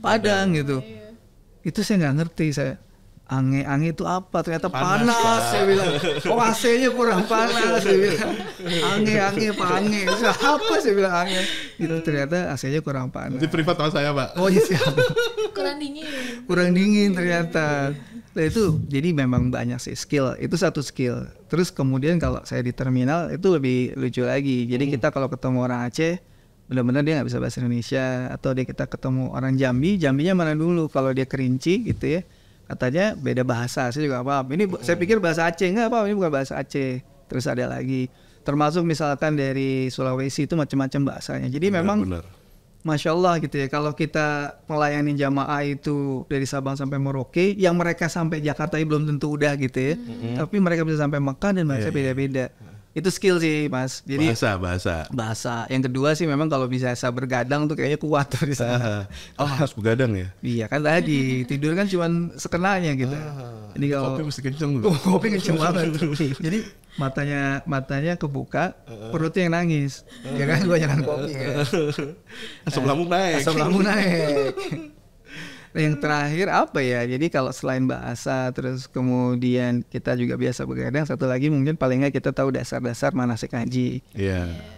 Padang gitu. Itu saya nggak ngerti saya. Ange itu apa? Ternyata panas saya bilang. Oh AC-nya kurang panas saya bilang. Ange pange. Apa saya bilang ange? Itu ternyata AC-nya kurang panas. Itu privat sama saya, Pak. Oh iya siap. Kurang dingin Ternyata. Nah itu jadi memang banyak sih skill. Itu satu skill. Terus kemudian kalau saya di terminal itu lebih lucu lagi. Jadi kita kalau ketemu orang Aceh benar-benar dia nggak bisa bahasa Indonesia, atau kita ketemu orang Jambinya mana dulu. Kalau dia Kerinci gitu ya, katanya beda bahasa, saya juga paham. Ini saya pikir bahasa Aceh, enggak apa, ini bukan bahasa Aceh. Terus ada lagi, termasuk misalkan dari Sulawesi itu macam-macam bahasanya. Jadi memang, Masya Allah gitu ya, kalau kita melayani jamaah itu dari Sabang sampai Merauke, yang mereka sampai Jakarta belum tentu udah gitu ya. Tapi mereka bisa sampai Mekah dan bahasa beda-beda. Itu skill sih mas. Jadi bahasa. Yang kedua sih memang kalau bisa bergadang tuh kayaknya kuat tuh di sana. Oh harus begadang ya? Iya kan tadi tidur kan cuma sekenanya gitu. Jadi kalau kopi mesti kenceng tuh. Kopi kenceng banget. Jadi matanya kebuka, perutnya yang nangis. Ya kan kebanyakan kopi kan. Asam lambung naik. Nah, yang terakhir apa ya? Jadi kalau selain bahasa, terus kemudian kita juga biasa begadang. Satu lagi mungkin paling nggak kita tahu dasar-dasar manasik haji.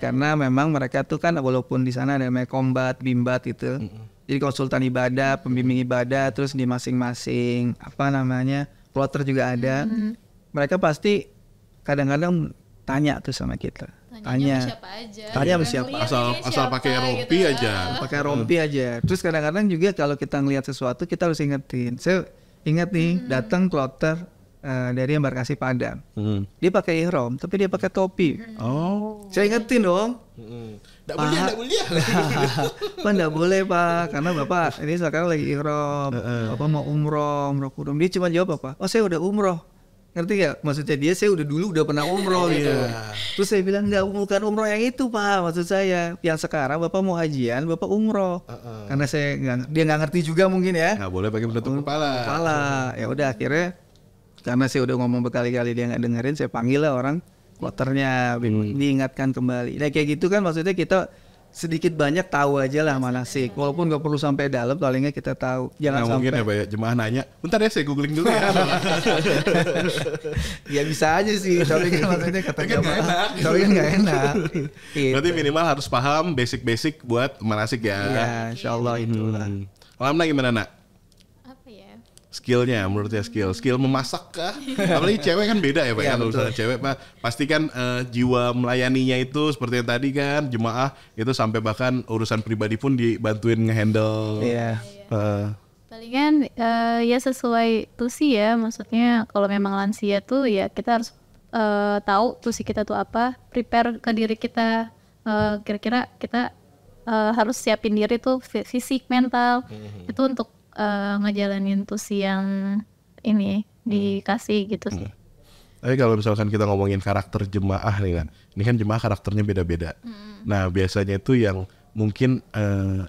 Karena memang mereka tuh kan walaupun di sana ada namanya kombat, bimbat itu. Jadi konsultan ibadah, pembimbing ibadah, terus di masing-masing kloter juga ada. Mereka pasti kadang-kadang tanya tuh sama kita. Tanya sama siapa? Asal pakai rompi gitu aja. Pakai rompi aja. Terus kadang-kadang juga kalau kita ngelihat sesuatu kita harus ingetin. Saya ingat nih datang kloter dari embarkasi Padang. Dia pakai ihram tapi dia pakai topi. Saya ingetin dong. Nggak boleh. Pak nggak boleh Pak, karena Bapak ini sekarang lagi ihram. Bapak mau umroh kudum. Dia cuma jawab apa? Oh saya udah umroh. Ngerti gak? Maksudnya dia saya udah pernah umroh gitu. Terus saya bilang enggak, bukan umroh yang itu Pak, maksud saya yang sekarang Bapak mau hajian, Bapak umroh. Karena dia nggak ngerti juga mungkin ya. Nggak boleh pakai penutup kepala. Ya udah akhirnya karena saya udah ngomong berkali-kali dia nggak dengerin, saya panggil lah orang kloternya, diingatkan kembali. Nah kayak gitu kan maksudnya kita sedikit banyak tahu aja lah manasik, walaupun nggak perlu sampai dalam, palingnya kita tahu. Jangan sampai. Mungkin ya Pak ya, jemaah nanya, bentar ya saya googling dulu ya. Ya bisa aja sih, tapi kan maksudnya kata jemaah, tapi kan nggak enak. Berarti minimal harus paham basic buat manasik ya. Ya, insya Allah itulah. Lamna gimana nak? Skillnya menurut saya skill memasak kah? Apalagi cewek kan beda ya Pak ya, kalau misalnya cewek Pak pasti kan jiwa melayaninya itu seperti yang tadi kan jemaah itu sampai bahkan urusan pribadi pun dibantuin ngehandle. Palingan ya sesuai tusi ya, maksudnya kalau memang lansia tuh ya kita harus tahu tusi kita tuh apa, prepare ke diri kita, kira-kira kita harus siapin diri tuh fisik, mental itu untuk ngejalanin tusi yang ini dikasih gitu sih. Tapi kalau misalkan kita ngomongin karakter jemaah nih kan, ini kan jemaah karakternya beda-beda. Nah biasanya itu yang mungkin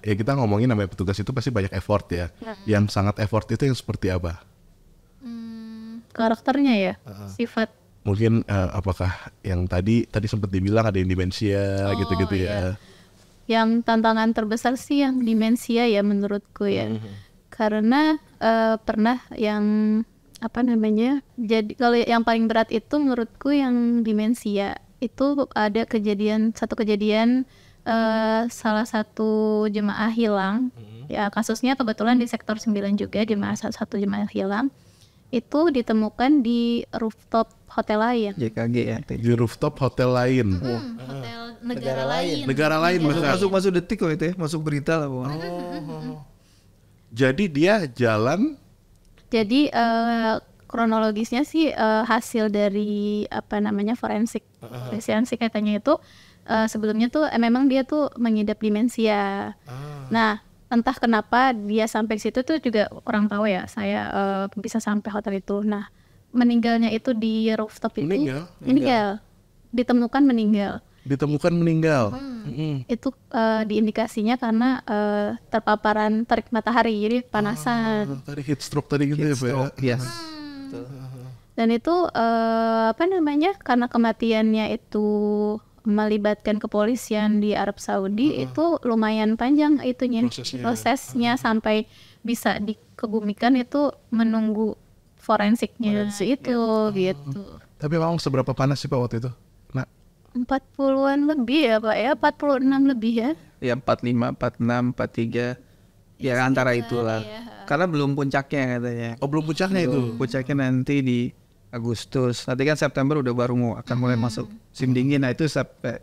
ya kita ngomongin namanya petugas itu pasti banyak effort ya. Yang sangat effort itu yang seperti apa? Karakternya ya, sifat. Mungkin apakah yang tadi sempat dibilang ada yang demensia gitu-gitu ya. Yang tantangan terbesar sih yang demensia ya menurutku ya. Karena pernah yang jadi kalau yang paling berat itu menurutku yang demensia itu ada satu kejadian salah satu jemaah hilang. Ya kasusnya kebetulan di sektor 9 juga, satu jemaah hilang itu ditemukan di rooftop hotel lain. JKG ya. Di rooftop hotel lain. Hotel Negara lain bahkan. Masuk detik kok itu ya, masuk berita lah pokoknya. Jadi dia jalan. Jadi kronologisnya sih hasil dari forensik katanya itu sebelumnya tuh memang dia tuh mengidap demensia. Nah, entah kenapa dia sampai situ tuh juga kurang tahu ya. Saya bisa sampai hotel itu. Nah, meninggalnya itu di rooftop itu. Meninggal. Ditemukan meninggal. Itu diindikasinya karena terpaparan terik matahari, jadi panasan. Tadi heat stroke tadi gitu ya, Pak. Yes. Dan itu karena kematiannya itu melibatkan kepolisian di Arab Saudi, itu lumayan panjang itunya prosesnya sampai bisa dikebumikan, itu menunggu forensiknya itu gitu. Tapi memang seberapa panas sih Pak waktu itu? 40-an lebih ya Pak ya, 46 lebih ya. Ya 45, 46, 43. Ya antara itulah. Karena belum puncaknya katanya. Oh, belum puncaknya itu. Puncaknya nanti di Agustus. Nanti kan September udah baru akan mulai masuk musim dingin. Nah itu sampai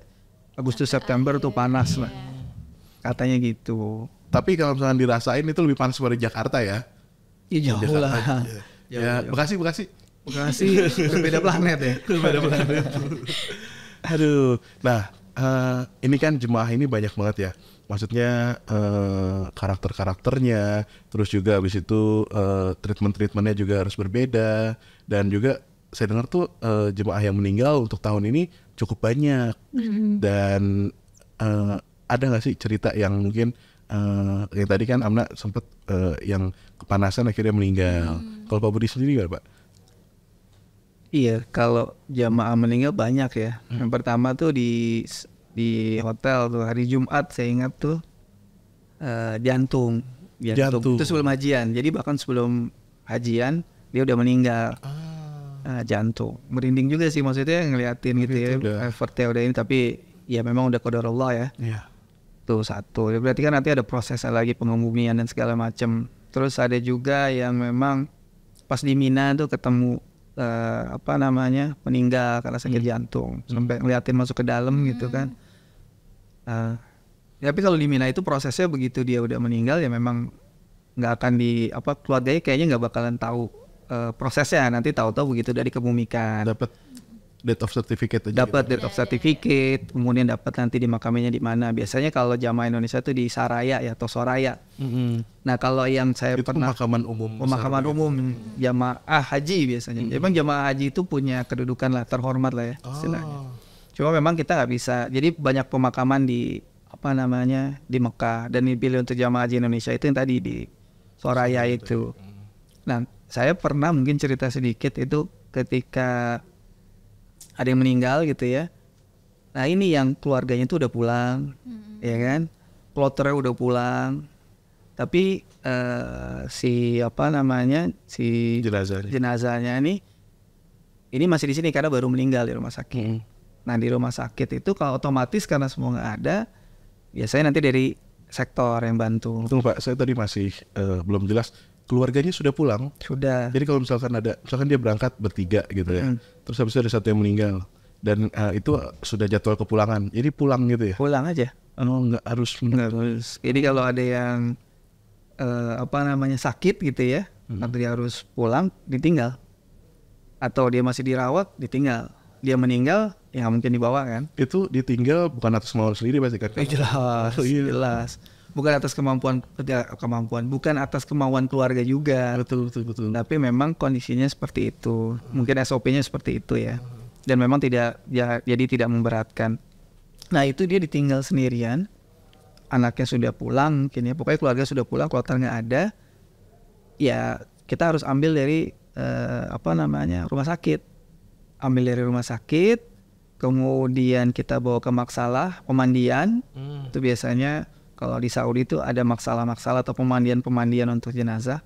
Agustus September tuh panas lah. Katanya gitu. Tapi kalau misalnya dirasain itu lebih panas dari Jakarta ya. Iya jauh lah. Ya, Bekasi. Berbeda planet ya. Berbeda planet. Aduh, nah ini kan jemaah ini banyak banget ya. Maksudnya karakternya, terus juga habis itu treatmentnya juga harus berbeda. Dan juga saya dengar tuh jemaah yang meninggal untuk tahun ini cukup banyak. Dan ada nggak sih cerita yang mungkin yang tadi kan Amna sempat yang kepanasan akhirnya meninggal. Kalau Pak Budi sendiri gimana Pak? Iya, kalau jamaah meninggal banyak ya. Yang pertama tuh di hotel tuh hari Jumat saya ingat tuh jantung. Itu sebelum hajian. Jadi bahkan sebelum hajian dia udah meninggal. Jantung. Merinding juga sih maksudnya ngeliatin gitu ya. Effortnya udah ini, tapi ya memang udah qadar Allah ya. Iya. Tuh satu. Berarti kan nanti ada prosesnya lagi, pengebumian dan segala macam. Terus ada juga yang memang pas di Mina tuh ketemu meninggal karena sakit jantung, sampai ngeliatin masuk ke dalam gitu kan. Tapi kalau di Mina itu prosesnya begitu dia udah meninggal ya memang nggak akan keluarganya kayaknya nggak bakalan tahu prosesnya. Nanti tahu-tahu begitu udah dikebumikan. Dapat date of certificate aja. Dapat date of certificate, kemudian dapat nanti dimakaminya di mana. Biasanya kalau jamaah Indonesia itu di Saraya ya atau Soraya. Nah kalau yang saya itu pernah pemakaman umum jamaah haji biasanya. Memang jamaah haji itu punya kedudukan lah, terhormat lah ya istilahnya. Cuma memang kita nggak bisa. Jadi banyak pemakaman di di Mekah, dan dipilih untuk jamaah haji Indonesia itu yang tadi di Soraya itu. Nah saya pernah mungkin cerita sedikit itu ketika ada yang meninggal gitu ya. Nah ini yang keluarganya tuh udah pulang, ya kan, ploternya udah pulang, tapi si jenazahnya ini masih di sini karena baru meninggal di rumah sakit. Nah di rumah sakit itu kalau otomatis karena semua nggak ada, biasanya nanti dari sektor yang bantu. Betul Pak, saya tadi masih belum jelas. Keluarganya sudah pulang. Sudah. Jadi kalau misalkan dia berangkat bertiga gitu ya. Terus habis itu ada satu yang meninggal. Dan itu sudah jadwal kepulangan. Jadi pulang gitu ya. Pulang aja. Nggak harus. Jadi kalau ada yang sakit gitu ya, atau dia harus pulang, ditinggal. Atau dia masih dirawat, ditinggal. Dia meninggal, ya mungkin dibawa kan. Itu ditinggal bukan atas kemauan sendiri pasti kan? Jelas. Bukan atas kemampuan, bukan atas kemauan keluarga juga. Betul. Tapi memang kondisinya seperti itu. Mungkin SOP-nya seperti itu ya. Dan memang jadi tidak memberatkan. Nah itu dia ditinggal sendirian. Anaknya sudah pulang mungkin ya. Pokoknya keluarga sudah pulang, kloter nggak ada. Ya kita harus ambil dari rumah sakit. Ambil dari rumah sakit. Kemudian kita bawa ke maksalah, pemandian. Itu biasanya kalau di Saudi itu ada maksalah atau pemandian untuk jenazah.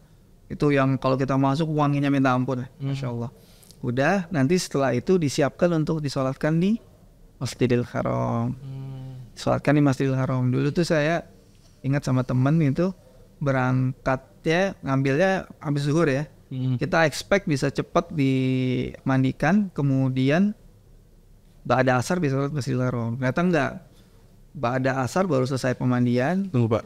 Itu yang kalau kita masuk wanginya minta ampun. Masya Allah. Udah nanti setelah itu disiapkan untuk disolatkan di Masjidil Haram. Disolatkan di Masjidil Haram. Dulu tuh saya ingat sama temen itu berangkatnya ngambilnya habis zuhur ya. Kita expect bisa cepat dimandikan, kemudian ada asar bisa sholat Masjidil Haram. Ternyata enggak. Ba'da asar baru selesai pemandian. Tunggu Pak,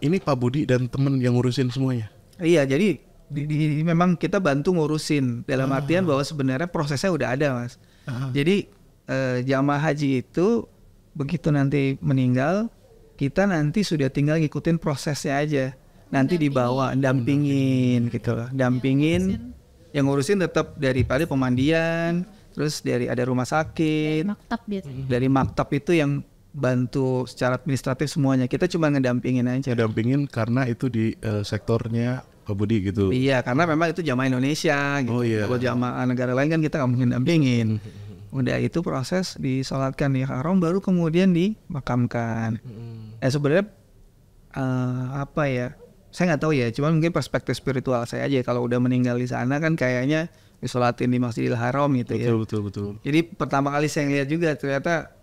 ini Pak Budi dan temen yang ngurusin semuanya? Iya, jadi memang kita bantu ngurusin dalam artian bahwa sebenarnya prosesnya udah ada, Mas. Jadi jamaah haji itu begitu nanti meninggal, kita nanti sudah tinggal ngikutin prosesnya aja. Nanti dibawa, dampingin gitu loh. Dampingin, yang ngurusin tetap daripada pemandian, terus dari ada rumah sakit. Maktab biasanya. Dari maktab itu yang bantu secara administratif semuanya. Kita cuma ngedampingin aja. Ngedampingin karena itu di sektornya Pak Budi gitu. Iya, karena memang itu jamaah Indonesia gitu. Oh iya. Kalau jamaah negara lain kan kita nggak mungkin dampingin. Udah itu proses disolatkan di haram, baru kemudian dimakamkan. Sebenarnya apa ya? Saya nggak tahu ya. Cuman mungkin perspektif spiritual saya aja. Kalau udah meninggal di sana kan kayaknya disolatin di Masjidil Haram gitu ya. Betul. Jadi pertama kali saya lihat juga ternyata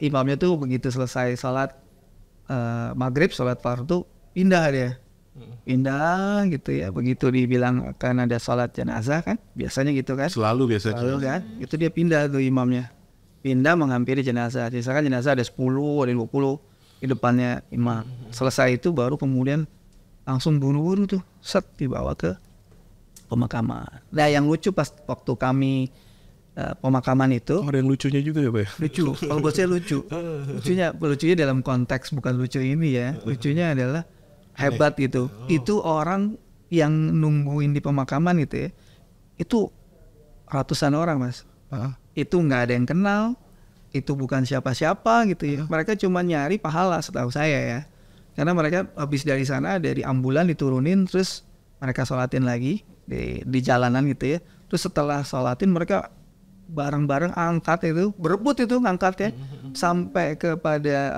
imamnya tuh begitu selesai sholat maghrib, sholat fardu, pindah dia. Pindah gitu ya, begitu dibilang akan ada sholat jenazah kan, biasanya gitu kan. Selalu kan, itu dia pindah tuh imamnya. Pindah menghampiri jenazah. Misalkan jenazah ada 10, ada 20 di depannya imam. Selesai itu baru kemudian langsung buru-buru tuh set dibawa ke pemakaman. Nah yang lucu pas waktu kami pemakaman itu, ada yang lucunya juga ya Pak? Lucu, kalau buat saya lucu. Lucunya dalam konteks bukan lucu ini ya. Lucunya adalah hebat gitu. Itu orang yang nungguin di pemakaman itu ya, itu ratusan orang Mas. Itu nggak ada yang kenal, itu bukan siapa-siapa gitu ya. Mereka cuma nyari pahala setahu saya ya. Karena mereka habis dari sana, dari ambulan diturunin, terus mereka sholatin lagi di jalanan gitu ya. Terus setelah sholatin mereka bareng-bareng angkat itu, berebut itu ngangkatnya, sampai kepada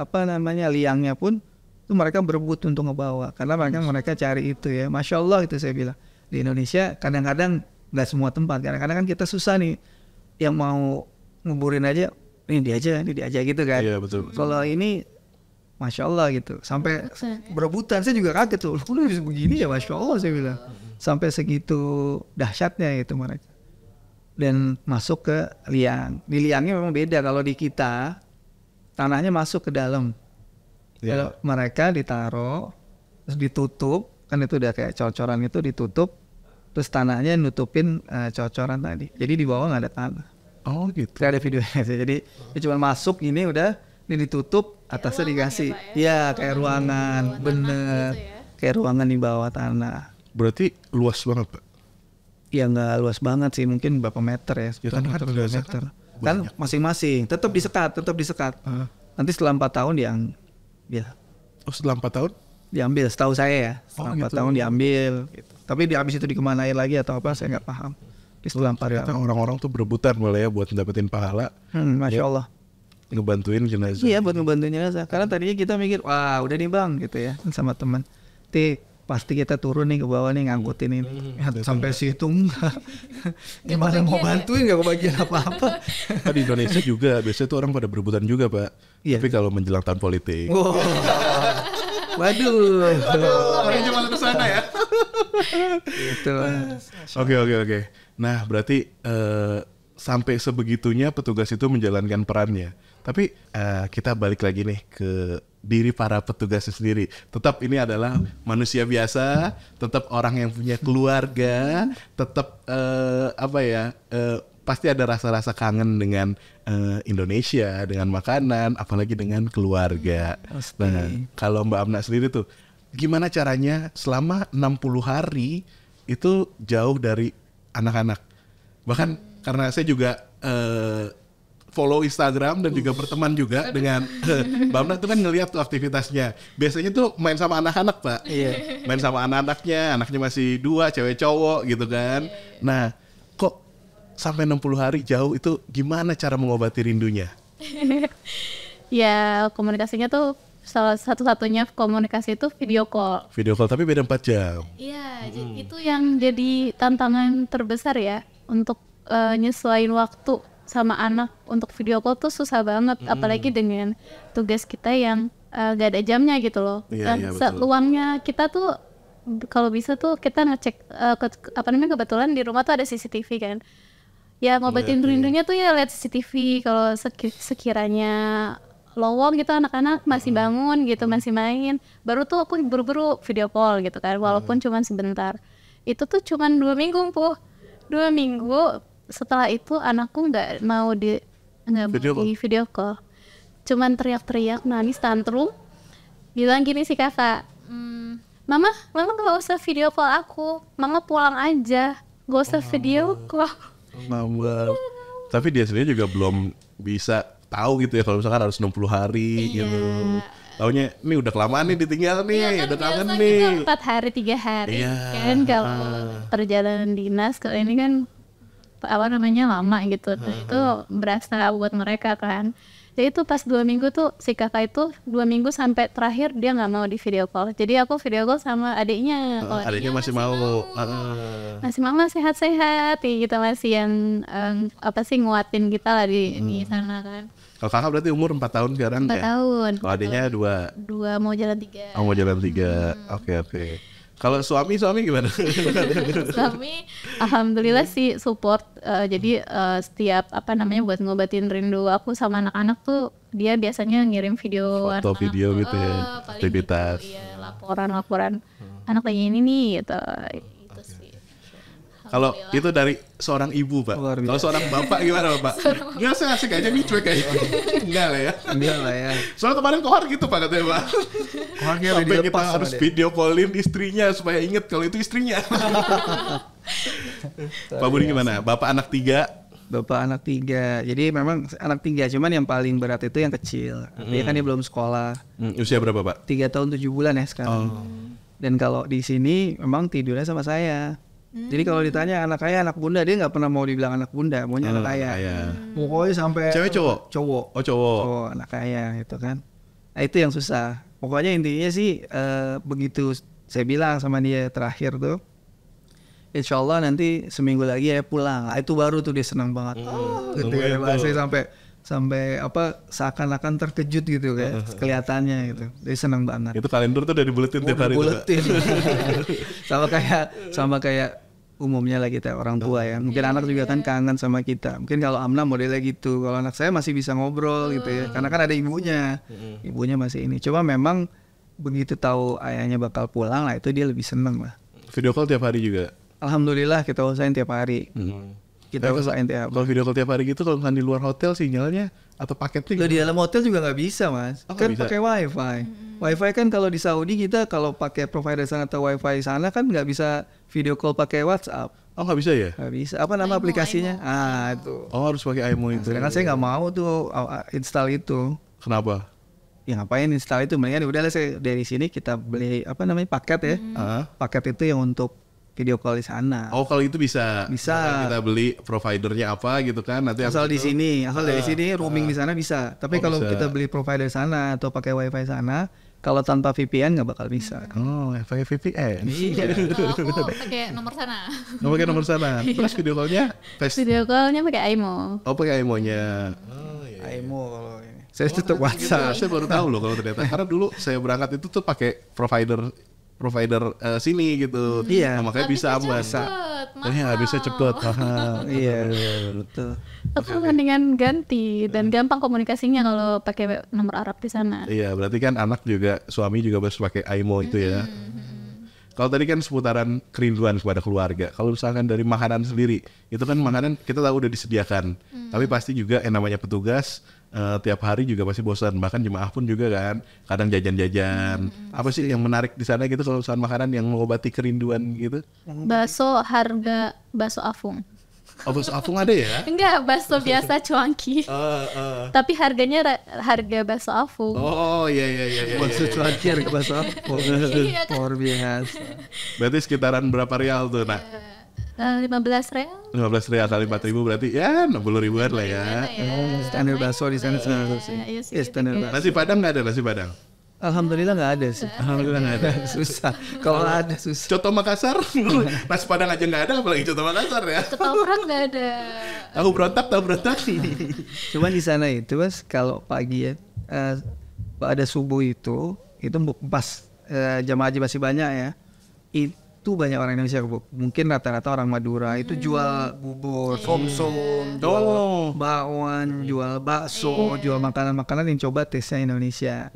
liangnya pun itu mereka berebut untuk ngebawa, karena mereka cari itu ya. Masya Allah itu saya bilang. Di Indonesia kadang-kadang nggak semua tempat, kadang-kadang kan kita susah nih, yang mau nguburin aja, ini dia aja gitu kan. Iya betul. Kalau ini Masya Allah gitu, sampai berebutan. Saya juga kaget tuh, lu bisa begini ya, Masya Allah saya bilang. Sampai segitu dahsyatnya itu mereka. Dan masuk ke liang. Di liangnya memang beda, kalau di kita tanahnya masuk ke dalam. Kalau mereka ditaruh, terus ditutup, kan itu udah kayak cocoran itu ditutup, terus tanahnya nutupin cocoran tadi. Jadi di bawah nggak ada tanah. Oh gitu. Saya ada videonya, jadi cuma masuk ini udah, ini ditutup, atasnya dikasih. Ya kayak ruangan, bener. Gitu ya? Kayak ruangan di bawah tanah. Berarti luas banget Pak? Ya nggak luas banget sih, mungkin berapa meter ya? Ya kan meter. Kan masing-masing, tetap disekat. Nanti setelah 4 tahun ya. Oh setelah 4 tahun? Diambil, setahu saya ya. Setelah 4 gitu. tahun diambil. Gitu. Tapi habis itu dikemanain lagi atau apa, saya nggak paham. Setelah 4 tahun. Orang-orang tuh berebutan mulai ya buat dapetin pahala. Masya Allah. Ngebantuin jenazah. Iya, buat ngebantuin jenazah. Karena tadinya kita mikir, wah udah nih bang gitu ya, sama teman. Pasti kita turun nih ke bawah nih ngangkutin ini. Sampai situ enggak. Gimana mau bantuin, nggak kebagian apa-apa. Di Indonesia juga biasanya tuh orang pada berebutan juga Pak. Iya. Tapi kalau menjelang tahun politik. Wow. Waduh. Orangnya malah ke sana ya. Gitu. Oke. Nah, berarti sampai sebegitunya petugas itu menjalankan perannya. Tapi kita balik lagi nih ke diri para petugas sendiri. Tetap ini adalah manusia biasa, tetap orang yang punya keluarga, tetap pasti ada rasa-rasa kangen dengan Indonesia, dengan makanan, apalagi dengan keluarga. Nah, kalau Mbak Amna sendiri tuh, gimana caranya selama 60 hari itu jauh dari anak-anak? Bahkan karena saya juga follow Instagram dan juga berteman juga dengan Mbak Amna tuh kan ngeliat tuh aktivitasnya. Biasanya tuh main sama anak-anak Pak. Iya. Main sama anak-anaknya, anaknya masih 2, cewek cowok gitu kan. Nah, kok sampai 60 hari jauh itu gimana cara mengobati rindunya? Ya komunikasinya tuh salah satu-satunya komunikasi itu video call. Video call tapi beda 4 jam. Iya, itu yang jadi tantangan terbesar ya untuk nyesuaiin waktu sama anak. Untuk video call tuh susah banget, apalagi dengan tugas kita yang gak ada jamnya gitu loh. Dan luangnya kita tuh kalau bisa tuh kita ngecek kebetulan di rumah tuh ada CCTV kan. Ya ngobatin rindunya tuh ya lihat CCTV kalau sekiranya lowong gitu, anak-anak masih bangun gitu, masih main. Baru tuh aku buru-buru video call gitu kan, walaupun cuman sebentar. Itu tuh cuman 2 minggu, 2 minggu. Setelah itu anakku nggak mau di video call. Cuman teriak-teriak, nangis, tantrum. Bilang gini si kakak, Mama gak usah video call aku. Mama pulang aja, gak usah video call. Nambah. Tapi dia sendiri juga belum bisa tahu gitu ya kalau misalkan harus 60 hari gitu. Taunya ini udah kelamaan nih ditinggal nih, udah kangen nih. 4 hari 3 hari kan kalau perjalanan dinas ke ini kan lama gitu. Itu berasa buat mereka kan. Jadi itu pas 2 minggu tuh si kakak itu 2 minggu sampai terakhir dia nggak mau di video call. Jadi aku video call sama adiknya. Adiknya masih mau. Masih mama sehat-sehat, kita masih yang nguatin kita lah di sana kan. Kalau kakak berarti umur 4 tahun sekarang 4 tahun. Kalau adiknya 2 mau jalan 3. Oh mau jalan 3. Oke. Kalau suami gimana? Suami alhamdulillah sih support. Jadi setiap buat ngobatin rindu aku sama anak-anak tuh dia biasanya ngirim video foto video gitu ya, aktivitas. Gitu, iya, laporan anak lagi ini nih gitu. Itu sih. Kalau itu dari seorang ibu, Pak. Kalau seorang bapak gimana, Bapak? Nggak usah ngasih aja nih cuek aja. Enggak lah ya. Soalnya kemarin kohar gitu, Pak, katanya, Pak. Sampai kita harus video callin istrinya supaya inget kalau itu istrinya. Pak Budi gimana? Bapak anak 3. Bapak anak 3. Jadi memang anak 3, cuman yang paling berat itu yang kecil. Dia kan dia belum sekolah. Usia berapa, Pak? 3 tahun 7 bulan ya sekarang. Dan kalau di sini memang tidurnya sama saya. Jadi kalau ditanya anak kaya anak bunda, dia nggak pernah mau dibilang anak bunda, maunya anak kaya. Pokoknya sampai cewek cowok? Oh cowok, anak kaya gitu kan. Nah itu yang susah. Pokoknya intinya sih begitu saya bilang sama dia terakhir tuh, insya Allah nanti seminggu lagi ya pulang. Nah, itu baru tuh dia senang banget. Gitu ya, saya sampai seakan-akan terkejut gitu kayak kelihatannya gitu. Dia senang banget. Itu kalender tuh udah dibuletin tiap hari. sama kayak umumnya lah kita orang tua ya. Mungkin anak juga kan kangen sama kita. Mungkin kalau Amna modelnya gitu. Kalau anak saya masih bisa ngobrol gitu ya. Karena kan ada ibunya. Ibunya masih ini. Coba memang begitu tahu ayahnya bakal pulang lah itu dia lebih seneng lah. Video call tiap hari juga? Alhamdulillah kita usahain tiap hari. Kita usahain tiap. Kalau video call tiap hari gitu, kalau kan di luar hotel sinyalnya atau paketnya? Di dalam hotel juga nggak bisa, Mas. Kan pakai wifi. Wifi kan kalau di Saudi kita kalau pakai provider sana atau wifi sana kan nggak bisa video call pakai WhatsApp. Oh nggak bisa ya? Nggak bisa. Apa nama aplikasinya? Itu. Oh harus pakai IMO itu. Sedangkan saya nggak mau tuh install itu. Kenapa? Ya ngapain install itu? Mendingan udahlah saya dari sini kita beli paket ya. Paket itu yang untuk video call di sana. Oh kalau itu bisa. Nah, kita beli providernya apa gitu kan nanti asal di sini, asal dari sini roaming di sana bisa. Tapi kalau kita beli provider sana atau pakai wifi sana, kalau tanpa VPN nggak bakal bisa. Oh, pakai VPN. Iya. Aku pakai nomor sana. Pakai nomor sana. Terus video callnya? Video callnya pakai IMO. Oh pakai IMO-nya. IMO kalau ini. Saya tutup WhatsApp. Saya baru tahu loh kalau ternyata. Karena dulu saya berangkat itu tuh pakai provider sini gitu. Iya. Nah, makanya bisa aman. Nggak bisa cepet. Iya betul. Aku mendingan ganti dan gampang komunikasinya kalau pakai nomor Arab di sana. Iya, berarti kan anak juga, suami juga harus pakai IMO itu ya. Kalau tadi kan seputaran kerinduan kepada keluarga. Kalau misalkan dari makanan sendiri, itu kan makanan kita tahu udah disediakan. Tapi pasti juga yang namanya petugas tiap hari juga pasti bosan. Bahkan jemaah pun juga kan kadang jajan-jajan. Apa sih yang menarik di sana gitu kalau misalkan makanan yang mengobati kerinduan gitu? Bakso afung. Oh, bakso afung ada ya? Enggak, bakso biasa cuanki. Tapi harganya harga bakso afung. Oh iya. Bakso cuanki harga bakso afung. Luar biasa. Berarti sekitaran berapa rial tuh, Nak? 15 rial. 15 rial kali 4.000 berarti ya 60 ribuan lah ya. Standar bakso di sana standar bakso. Nasi Padang nggak ada nasi Padang? Alhamdulillah nggak ada sih. Alhamdulillah nggak ada. Susah. Kalau ada susah. Coto Makassar, nasi Padang aja nggak ada, apalagi coto Makassar ya. Ketoprak nggak ada. Tahu berontak. Cuman di sana itu Mas, kalau pagi ya, ada subuh itu pas jamaah haji masih banyak ya. itu banyak orang Indonesia, Bu. Mungkin rata-rata orang Madura itu jual bubur, somsom, jual bakwan, jual bakso, jual makanan-makanan yang coba tesnya Indonesia.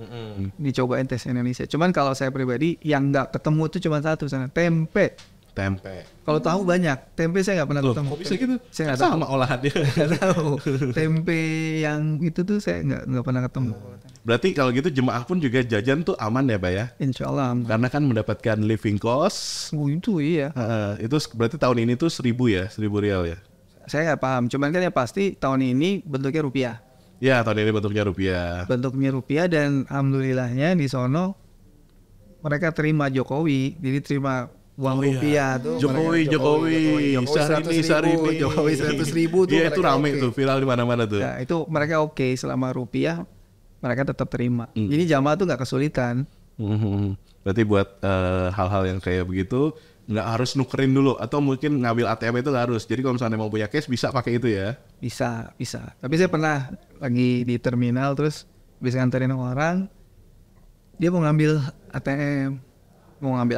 Dicobain tesnya Indonesia. Cuman kalau saya pribadi yang nggak ketemu itu cuma satu sana, tempe. Kalau tahu banyak, tempe saya nggak pernah ketemu. Kok bisa gitu? Saya nggak tahu. Sama olahannya. Nggak tahu. Tempe yang itu tuh saya nggak pernah ketemu. Berarti kalau gitu jemaah pun juga jajan tuh aman ya, Pak ya? Insya Allah. Karena kan mendapatkan living cost. Itu iya. Itu berarti tahun ini tuh 1.000 ya, 1.000 rial ya? Saya nggak paham. Cuman kan ya pasti tahun ini bentuknya rupiah. Ya, tahun ini bentuknya rupiah. Bentuknya rupiah dan alhamdulillahnya di sono mereka terima Jokowi, jadi terima uang rupiah tuh. Jokowi, Syahrini. Jokowi 100.000 tuh. Iya, itu rame tuh, viral di mana-mana tuh. Nah, itu mereka oke selama rupiah, mereka tetap terima. Jadi jamaah tuh nggak kesulitan. Berarti buat hal-hal yang kayak begitu nggak harus nukerin dulu atau mungkin ngambil ATM itu nggak harus. Jadi kalau misalnya mau punya cash bisa pakai itu ya? Bisa. Tapi saya pernah lagi di terminal terus bisa nganterin orang, dia mau ngambil ATM. Mau ngambil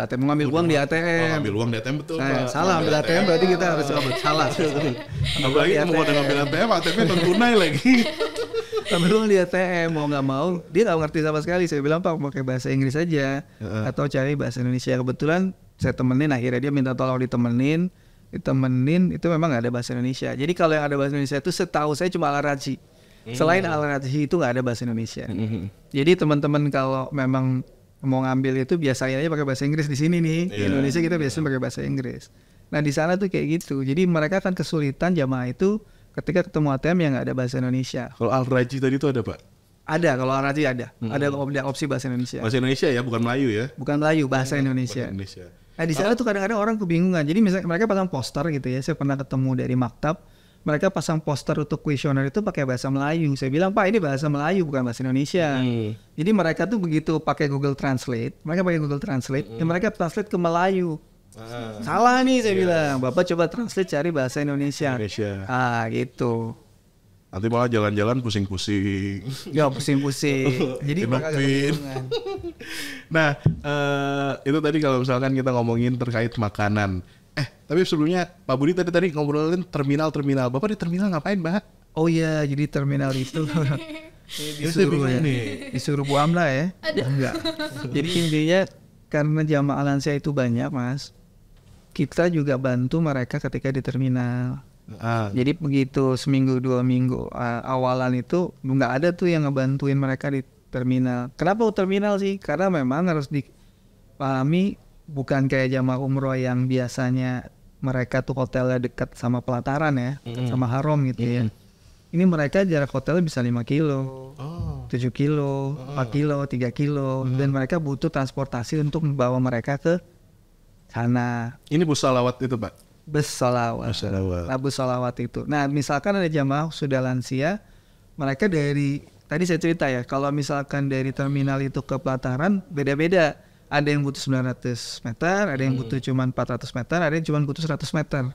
uang di ATM. Ngambil uang di ATM betul, Pak. Salah, ambil ATM berarti kita harus salah. Apalagi mau udah ngambil ATM, ATM-nya non tunai lagi. Ambil uang di ATM, mau nggak mau, dia nggak ngerti sama sekali. Saya bilang, Pak, pakai bahasa Inggris aja atau cari bahasa Indonesia. Kebetulan saya temenin, akhirnya dia minta tolong ditemenin itu memang nggak ada bahasa Indonesia. Jadi kalau yang ada bahasa Indonesia itu setahu saya cuma Al-Raji. Selain Al-Raji itu nggak ada bahasa Indonesia. Jadi teman-teman kalau memang mau ngambil itu biasanya pakai bahasa Inggris di sini nih. Di Indonesia kita biasanya pakai bahasa Inggris. Nah di sana tuh kayak gitu. Jadi mereka akan kesulitan jamaah itu ketika ketemu ATM yang nggak ada bahasa Indonesia. Kalau Al-Raji tadi itu ada, Pak? Ada, kalau Al-Raji ada. Ada opsi bahasa Indonesia. Bahasa Indonesia ya, bukan Melayu ya? Bukan Melayu, bahasa Indonesia. Nah di sana tuh kadang-kadang orang kebingungan. Jadi misalnya mereka pasang poster gitu ya. Saya pernah ketemu dari maktab. Mereka pasang poster untuk kuesioner itu pakai bahasa Melayu. Saya bilang, Pak, ini bahasa Melayu bukan bahasa Indonesia. Jadi mereka tuh begitu pakai Google Translate, mereka mereka translate ke Melayu. Salah nih saya bilang, Bapak coba translate cari bahasa Indonesia. Gitu. Nanti malah jalan-jalan pusing-pusing. Ya pusing-pusing. Jadi mereka agak kebingungan. Nah, itu tadi kalau misalkan kita ngomongin terkait makanan. Tapi sebelumnya Pak Budi tadi ngobrolin terminal. Bapak di terminal ngapain, Pak? Oh iya, jadi terminal itu disuruh Bu Amla ya? Enggak. Jadi intinya karena jamaah lansia itu banyak, Mas. Kita juga bantu mereka ketika di terminal. Jadi begitu seminggu 2 minggu awalan itu nggak ada tuh yang ngebantuin mereka di terminal. Kenapa terminal sih? Karena memang harus dipahami bukan kayak jamaah umroh yang biasanya mereka tuh hotelnya dekat sama pelataran ya, dekat sama haram gitu ya. Ini mereka jarak hotelnya bisa 5 kilo, 7 kilo, 4 kilo, 3 kilo. Dan mereka butuh transportasi untuk membawa mereka ke sana. Ini bus salawat itu, Pak? Bus salawat. Bus salawat itu. Nah misalkan ada jamaah sudah lansia, mereka tadi saya cerita ya, kalau misalkan dari terminal itu ke pelataran beda-beda. Ada yang butuh 900 meter, ada yang butuh cuma 400 meter, ada yang cuma butuh 100 meter.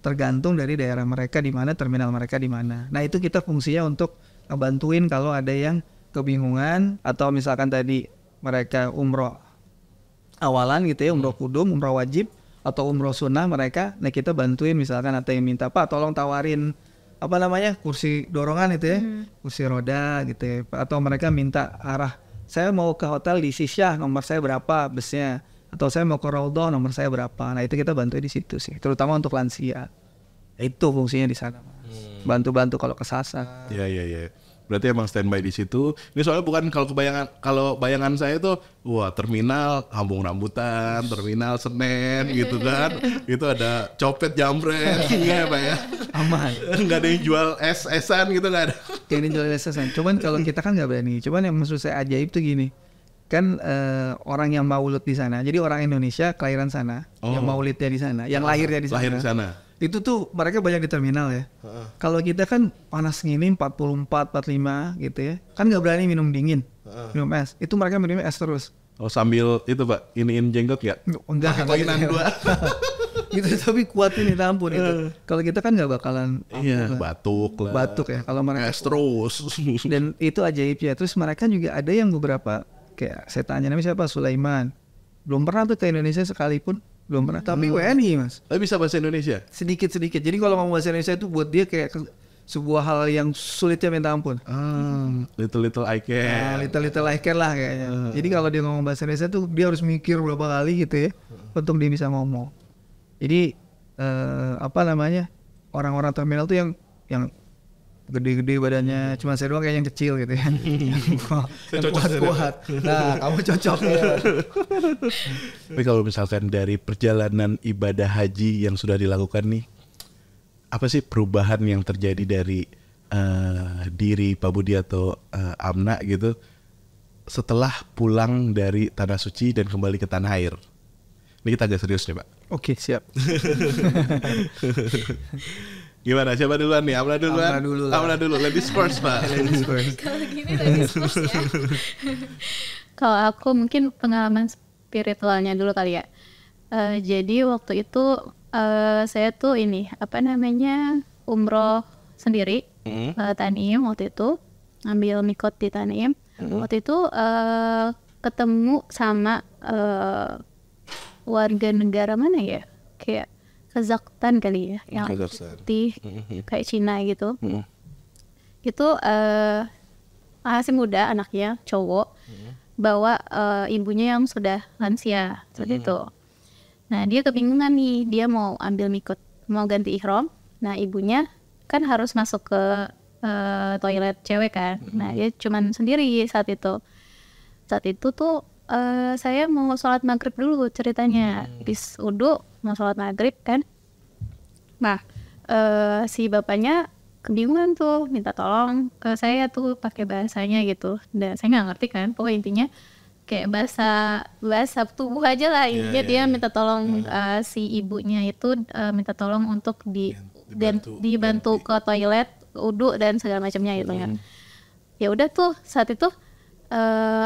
Tergantung dari daerah mereka di mana, terminal mereka di mana. Nah itu kita fungsinya untuk bantuin kalau ada yang kebingungan atau misalkan tadi mereka umroh awalan gitu ya, umroh kudum, umroh wajib atau umroh sunnah mereka. Nah kita bantuin misalkan ada yang minta, Pak tolong tawarin kursi dorongan itu ya, kursi roda gitu ya. Atau mereka minta arah, saya mau ke hotel di Sisyah, nomor saya berapa busnya, atau saya mau ke Raudhah, nomor saya berapa. Nah itu kita bantu di situ sih, terutama untuk lansia. Itu fungsinya di sana, bantu-bantu kalau kesasar. Iya. Berarti emang standby di situ. Ini soalnya bukan kalau bayangan saya tuh, wah terminal Kampung Rambutan, terminal Senen gitu kan. Itu ada copet jambret, enggak ya Pak ya? Aman. Enggak ada yang jual es-esan gitu, enggak ada. Yang jual es-esan. Cuman kalau kita kan nggak berani. Cuman yang maksud saya ajaib tuh gini. Kan orang yang maulud di sana. Jadi orang Indonesia kelahiran sana, yang maulidnya di sana, yang lahirnya di sana. Lahir di sana. Itu tuh mereka banyak di terminal ya. Kalau kita kan panas gini 44, 45 gitu ya. Kan nggak berani minum dingin, minum es. Itu mereka minum es terus. Oh sambil itu Pak, iniin jenggot nggak? Enggak. Mainan dua. Gitu tapi kuat ini tampun itu. Kalau kita kan nggak bakalan. Iya. Batuk lah. Batuk ya. Kalau mereka es terus. Dan itu ajaibnya. Terus mereka juga ada yang beberapa kayak saya tanya namanya siapa, Sulaiman. Belum pernah tuh ke Indonesia sekalipun. Belum pernah. Tapi WNI Mas. Tapi bisa bahasa Indonesia? Sedikit-sedikit. Jadi kalau ngomong bahasa Indonesia itu buat dia kayak sebuah hal yang sulitnya minta ampun. Little I can. Little I can lah kayaknya. Jadi kalau dia ngomong bahasa Indonesia tuh dia harus mikir berapa kali gitu ya untuk dia bisa ngomong. Jadi orang-orang terminal tuh yang gede-gede badannya, cuma saya doang kayak yang kecil gitu ya. Yang kuat-kuat. Nah, kamu cocok ya. Tapi kalau misalkan dari perjalanan ibadah haji yang sudah dilakukan nih, apa sih perubahan yang terjadi dari diri Pak Budi atau Amna gitu setelah pulang dari Tanah Suci dan kembali ke tanah air? Ini kita agak serius nih Pak. Oke, siap. Gimana? Siapa duluan nih? Amna duluan? Amna dulu. Ladies first Pak. Ladies first. Kalau gini ladies first ya. Kalau aku mungkin pengalaman spiritualnya dulu kali ya. Jadi waktu itu saya tuh umroh sendiri Tanim waktu itu, ambil mikot di Tanim. Waktu itu ketemu sama warga negara mana ya, kayak Kazakhstan kali ya, yang putih kayak Cina gitu. Itu masih muda anaknya, cowok, bawa ibunya yang sudah lansia seperti itu. Nah dia kebingungan nih, dia mau ambil mikot, mau ganti ihram. Nah ibunya kan harus masuk ke toilet cewek kan. Nah dia cuman sendiri saat itu. Saat itu tuh saya mau sholat maghrib dulu ceritanya. Habis wudu mau sholat maghrib kan. Nah si bapaknya kebingungan tuh, minta tolong ke saya tuh pakai bahasanya gitu. Dan saya nggak ngerti kan. Pokoknya intinya kayak bahasa tubuh aja lah. Intinya dia minta tolong si ibunya itu minta tolong untuk dibantu ke toilet, wudu dan segala macamnya gitu kan. Ya udah tuh saat itu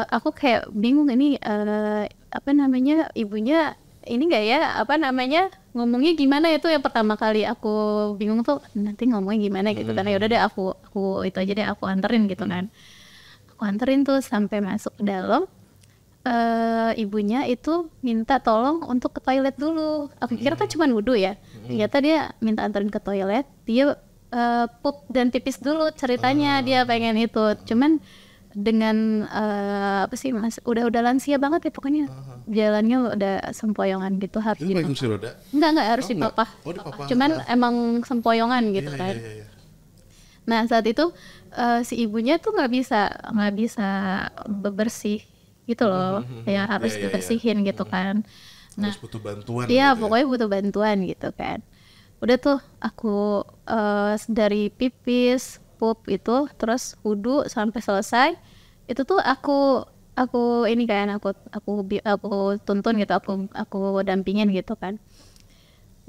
aku kayak bingung ini ibunya ini nggak ya ngomongnya gimana, itu yang pertama kali aku bingung tuh nanti ngomongnya gimana gitu kan. Ya udah deh aku itu aja deh, aku anterin gitu kan. Aku anterin tuh sampai masuk ke dalam. Ibunya itu minta tolong untuk ke toilet dulu. Aku kira kan cuma wudu ya. Ternyata dia minta anterin ke toilet. Dia pup dan pipis dulu ceritanya. Dia pengen itu. Cuman dengan udah lansia banget ya pokoknya. Jalannya udah sempoyongan gitu, harus itu pakai kursi roda? Enggak harus dipapah. Cuman emang sempoyongan gitu kan. Nah saat itu si ibunya tuh nggak bisa bebersih gitu loh, ya harus dibersihin gitu kan. Nah, harus butuh bantuan. Iya, gitu pokoknya butuh bantuan gitu kan. Udah tuh aku dari pipis, pup itu, terus wudu sampai selesai. Itu tuh aku ini kan aku tuntun gitu, aku dampingin gitu kan.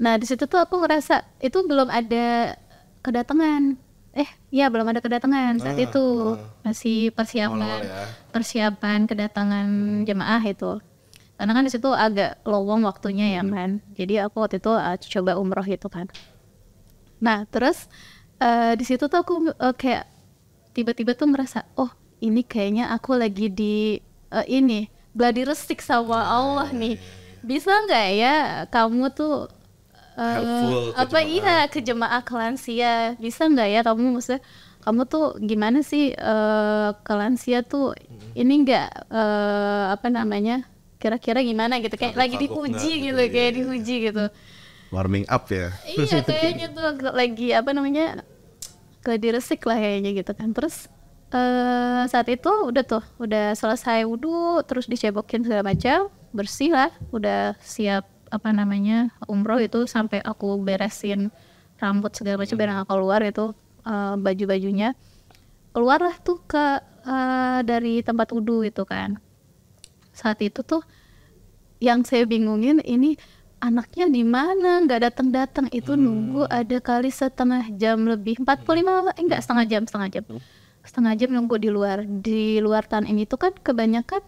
Nah di situ tuh aku ngerasa itu belum ada kedatangan. Belum ada kedatangan saat itu. Masih persiapan kedatangan jemaah itu. Karena kan di situ agak lowong waktunya ya kan. Jadi aku waktu itu coba umroh gitu kan. Nah, terus di situ tuh aku kayak tiba-tiba tuh merasa, oh, ini kayaknya aku lagi di gladi resik sama Allah nih. Bisa nggak ya kamu tuh ke jemaah ke lansia, bisa nggak ya kamu tuh gimana sih ke lansia tuh ini nggak kira-kira gimana gitu, kayak lagi dipuji gitu, kayak dipuji gitu, warming up ya. Iya kayaknya tuh lagi gladi resik lah kayaknya gitu kan. Terus saat itu udah selesai wudu, terus dicebokin segala macam, bersih lah, udah siap umroh itu, sampai aku beresin rambut segala macam biar aku keluar itu baju-bajunya, keluarlah tuh dari tempat wudu itu kan. Saat itu tuh yang saya bingungin, ini anaknya di mana, nggak datang itu, nunggu ada kali setengah jam lebih, 45 setengah jam nunggu di luar Tanim itu kan. Kebanyakan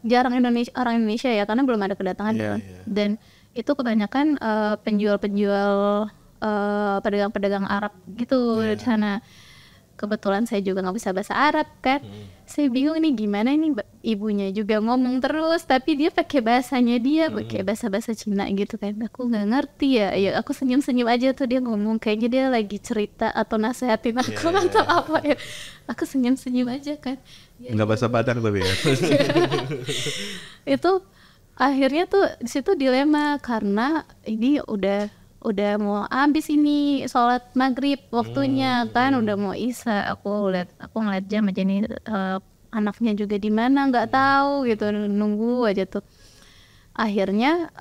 jarang orang Indonesia ya, karena belum ada kedatangan dan itu kebanyakan penjual pedagang-pedagang Arab gitu di sana. kebetulan saya juga nggak bisa bahasa Arab kan. Saya bingung nih gimana ini, ibunya juga ngomong terus tapi dia pakai bahasanya dia, pakai bahasa Cina gitu kan. Aku nggak ngerti ya aku senyum-senyum aja tuh, dia ngomong kayaknya dia lagi cerita atau nasehatin aku atau apa ya. Aku senyum-senyum aja kan. Nggak bahasa Padang tapi ya. Itu akhirnya tuh di situ dilema karena ini udah mau habis ini sholat maghrib waktunya kan, udah mau isya. Aku ngeliat jam aja nih, anaknya juga di mana nggak tahu gitu, nunggu aja tuh. Akhirnya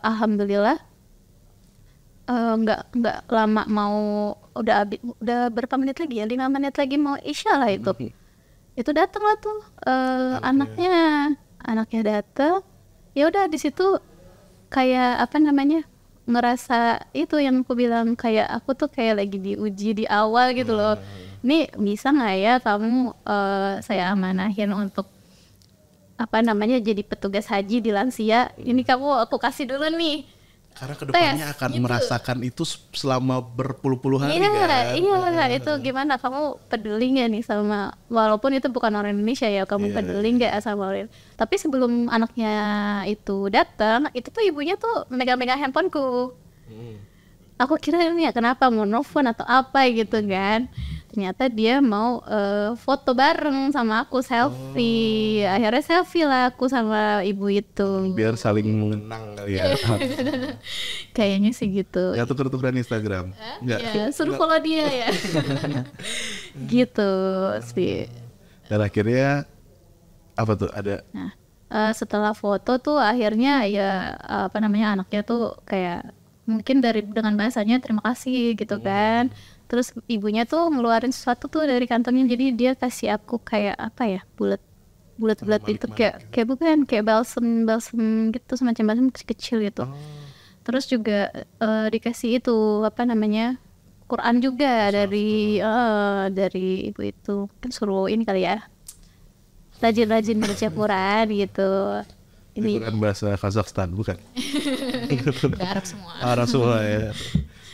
alhamdulillah nggak lama, mau udah berapa menit lagi ya, 5 menit lagi mau isya lah itu datang lah tuh anaknya datang. Ya udah di situ kayak apa namanya, ngerasa itu yang aku bilang, kayak aku tuh kayak lagi diuji di awal gitu loh. Ini bisa nggak ya kamu saya amanahin untuk apa namanya jadi petugas haji di lansia, ini aku kasih dulu nih. Karena kedepannya akan gitu, merasakan itu selama berpuluh-puluh hari kan. Iya, itu gimana, kamu peduli nggak nih sama, walaupun itu bukan orang Indonesia ya, kamu peduli nggak sama orang. Tapi sebelum anaknya itu datang, itu tuh ibunya tuh megang-megang handphoneku. Aku kira ini ya kenapa, mau nelfon atau apa gitu kan. Ternyata dia mau foto bareng sama aku, selfie. Akhirnya selfie lah aku sama ibu itu. Biar saling mengenang kali ya. Kayaknya sih gitu. Ya tuker-tukeran Instagram. Enggak. Ya, suruh follow dia ya. Gitu sih. Dan akhirnya apa tuh ada? Nah, setelah foto tuh akhirnya ya apa namanya, anaknya tuh kayak mungkin dengan bahasanya terima kasih gitu kan. Terus ibunya tuh ngeluarin sesuatu tuh dari kantongnya, jadi dia kasih aku kayak apa ya, bulat itu kayak bukan, kayak balsem gitu, semacam balsem kecil gitu. Terus juga dikasih itu apa namanya, Quran juga dari ibu itu, kan suruh ini kali ya, rajin baca Quran gitu. Ini Quran bahasa Kazakhstan bukan? Arab semua. Arab semua ya.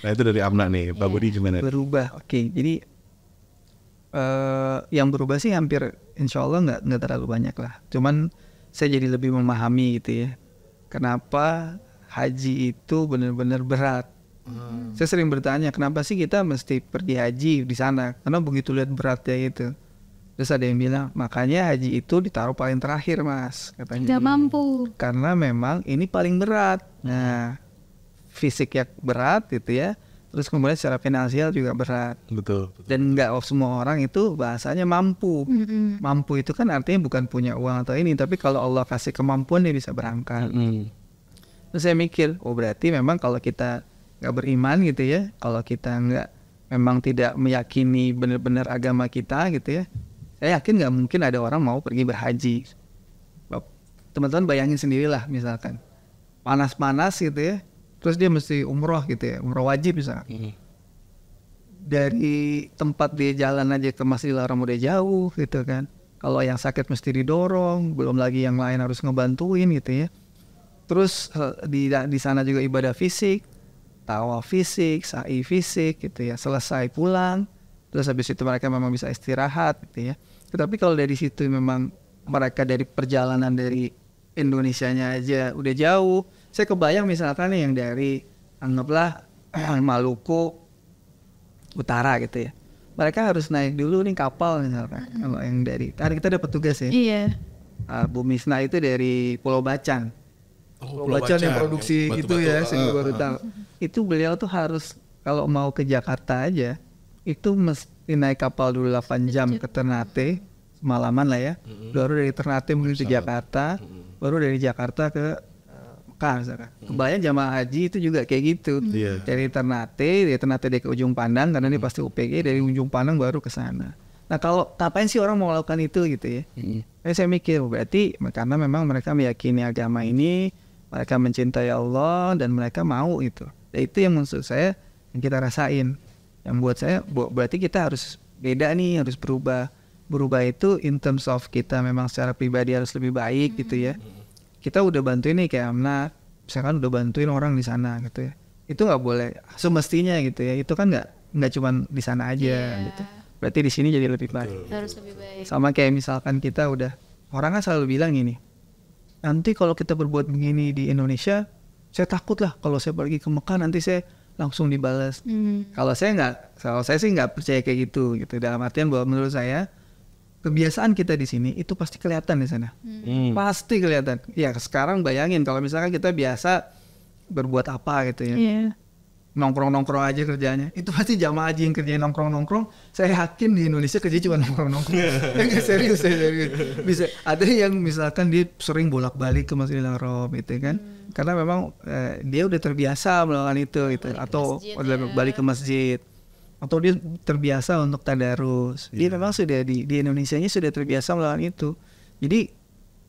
Nah itu dari Amna nih, Pak Budi gimana? Berubah, oke. Jadi yang berubah sih hampir insya Allah nggak terlalu banyak lah. Cuman saya jadi lebih memahami gitu ya. Kenapa haji itu benar-benar berat. Saya sering bertanya, kenapa sih kita mesti pergi haji di sana? Karena begitu lihat beratnya itu. Terus ada yang bilang, makanya haji itu ditaruh paling terakhir mas, katanya. Gak mampu. Karena memang ini paling berat. Nah, fisiknya berat gitu ya. Terus kemudian secara finansial juga berat. Betul. Dan nggak semua orang itu bahasanya mampu. Mampu itu kan artinya bukan punya uang atau ini, tapi kalau Allah kasih kemampuan dia bisa berangkat. Terus saya mikir, oh berarti memang kalau kita nggak beriman gitu ya, kalau kita memang tidak meyakini benar-benar agama kita gitu ya, saya yakin nggak mungkin ada orang mau pergi berhaji. Teman-teman bayangin sendirilah, misalkan panas-panas gitu ya, terus dia mesti umroh gitu ya, umroh wajib misalkan. Dari tempat dia jalan aja ke Masjidil Haram udah jauh gitu kan. Kalau yang sakit mesti didorong, belum lagi yang lain harus ngebantuin gitu ya. Terus di sana juga ibadah fisik, tawaf fisik, sa'i fisik gitu ya. Selesai pulang, terus habis itu mereka memang bisa istirahat gitu ya. Tetapi kalau dari situ memang mereka dari perjalanan dari Indonesianya aja udah jauh. Saya kebayang misalkan nih yang dari anggaplah Maluku Utara gitu ya. Mereka harus naik dulu nih kapal misalkan. Kalau yang dari tadi kita dapat tugas ya. Iya. Bu Misna itu dari Pulau Bacan. Pulau Bacan yang produksi itu ya, saya baru tahu. Itu beliau tuh harus kalau mau ke Jakarta aja itu mesti naik kapal dulu 8 jam ke Ternate, semalaman lah ya. Baru dari Ternate menuju Jakarta, baru dari Jakarta ke Mekah misalkan. Kebayang jamaah haji itu juga kayak gitu. Dari Ternate dia ke Ujung Pandang, karena ini pasti UPG, dari Ujung Pandang baru ke sana. Nah kalau ngapain sih orang mau melakukan itu gitu ya? Saya mikir berarti karena memang mereka meyakini agama ini, mereka mencintai Allah dan mereka mau itu. Dan itu yang maksud saya yang kita rasain. Yang buat saya berarti kita harus beda nih, harus berubah. Berubah itu in terms of kita memang secara pribadi harus lebih baik gitu ya. Kita udah bantuin nih kayak Amna, misalkan udah bantuin orang di sana gitu ya. Itu nggak boleh semestinya gitu ya. Itu kan nggak cuma di sana aja gitu. berarti di sini jadi lebih baik. Harus lebih baik. Sama kayak misalkan kita udah, orang kan selalu bilang ini, nanti kalau kita berbuat begini di Indonesia, saya takut lah kalau saya pergi ke Mekah nanti saya langsung dibalas. Kalau saya sih nggak percaya kayak gitu. Dalam artian bahwa menurut saya kebiasaan kita di sini itu pasti kelihatan di sana. Pasti kelihatan. Ya sekarang bayangin kalau misalkan kita biasa berbuat apa gitu ya. Iya. Nongkrong-nongkrong aja kerjanya. Itu pasti jamaah haji yang kerjain nongkrong-nongkrong. Saya yakin di Indonesia kerja cuma nongkrong-nongkrong. Serius. Bisa ada yang misalkan dia sering bolak-balik ke Masjidil Haram gitu kan. Karena memang dia udah terbiasa melakukan itu gitu. Atau udah balik ke masjid. Atau dia terbiasa untuk tadarus. Dia memang sudah di Indonesianya sudah terbiasa melakukan itu. Jadi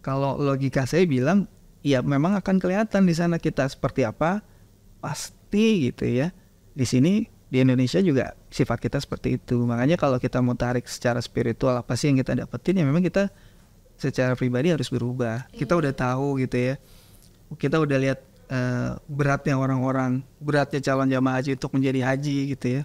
kalau logika saya bilang, ya memang akan kelihatan di sana kita seperti apa. Pasti gitu ya. Di sini di Indonesia juga sifat kita seperti itu. Makanya kalau kita mau tarik secara spiritual apa sih yang kita dapetin, ya memang kita secara pribadi harus berubah. Kita udah tahu gitu ya. Kita udah lihat beratnya orang-orang, beratnya calon jamaah haji untuk menjadi haji gitu ya.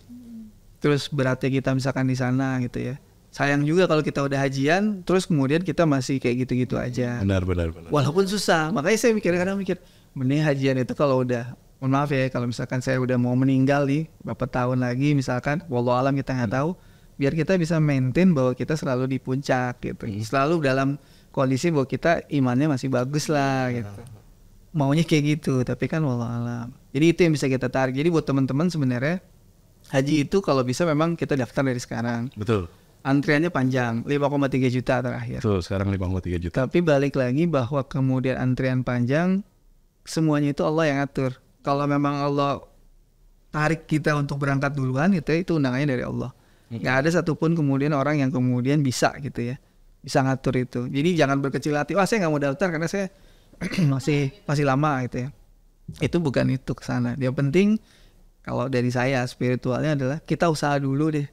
Terus beratnya kita misalkan di sana gitu ya. Sayang juga kalau kita udah hajian, terus kemudian kita masih kayak gitu-gitu aja. Benar. Walaupun susah. Makanya saya kadang mikir, mending hajian itu kalau udah, mohon maaf ya, kalau misalkan saya udah mau meninggal nih, berapa tahun lagi misalkan, wallahu alam kita nggak tahu, biar kita bisa maintain bahwa kita selalu di puncak gitu. Selalu dalam kondisi bahwa kita imannya masih bagus lah gitu. Maunya kayak gitu, tapi kan wallahu alam. Jadi itu yang bisa kita tarik. Jadi buat teman-teman sebenarnya, haji itu kalau bisa memang kita daftar dari sekarang. Betul. Antriannya panjang, 5,3 juta terakhir. Betul, sekarang 5,3 juta. Tapi balik lagi bahwa kemudian antrian panjang, semuanya itu Allah yang atur. Kalau memang Allah tarik kita untuk berangkat duluan, itu undangannya dari Allah. Nggak ada satupun kemudian orang yang kemudian bisa gitu ya, bisa ngatur itu. Jadi jangan berkecil hati, wah saya nggak mau daftar karena saya masih lama gitu ya. Itu bukan itu kesana. Yang penting kalau dari saya spiritualnya adalah kita usaha dulu deh.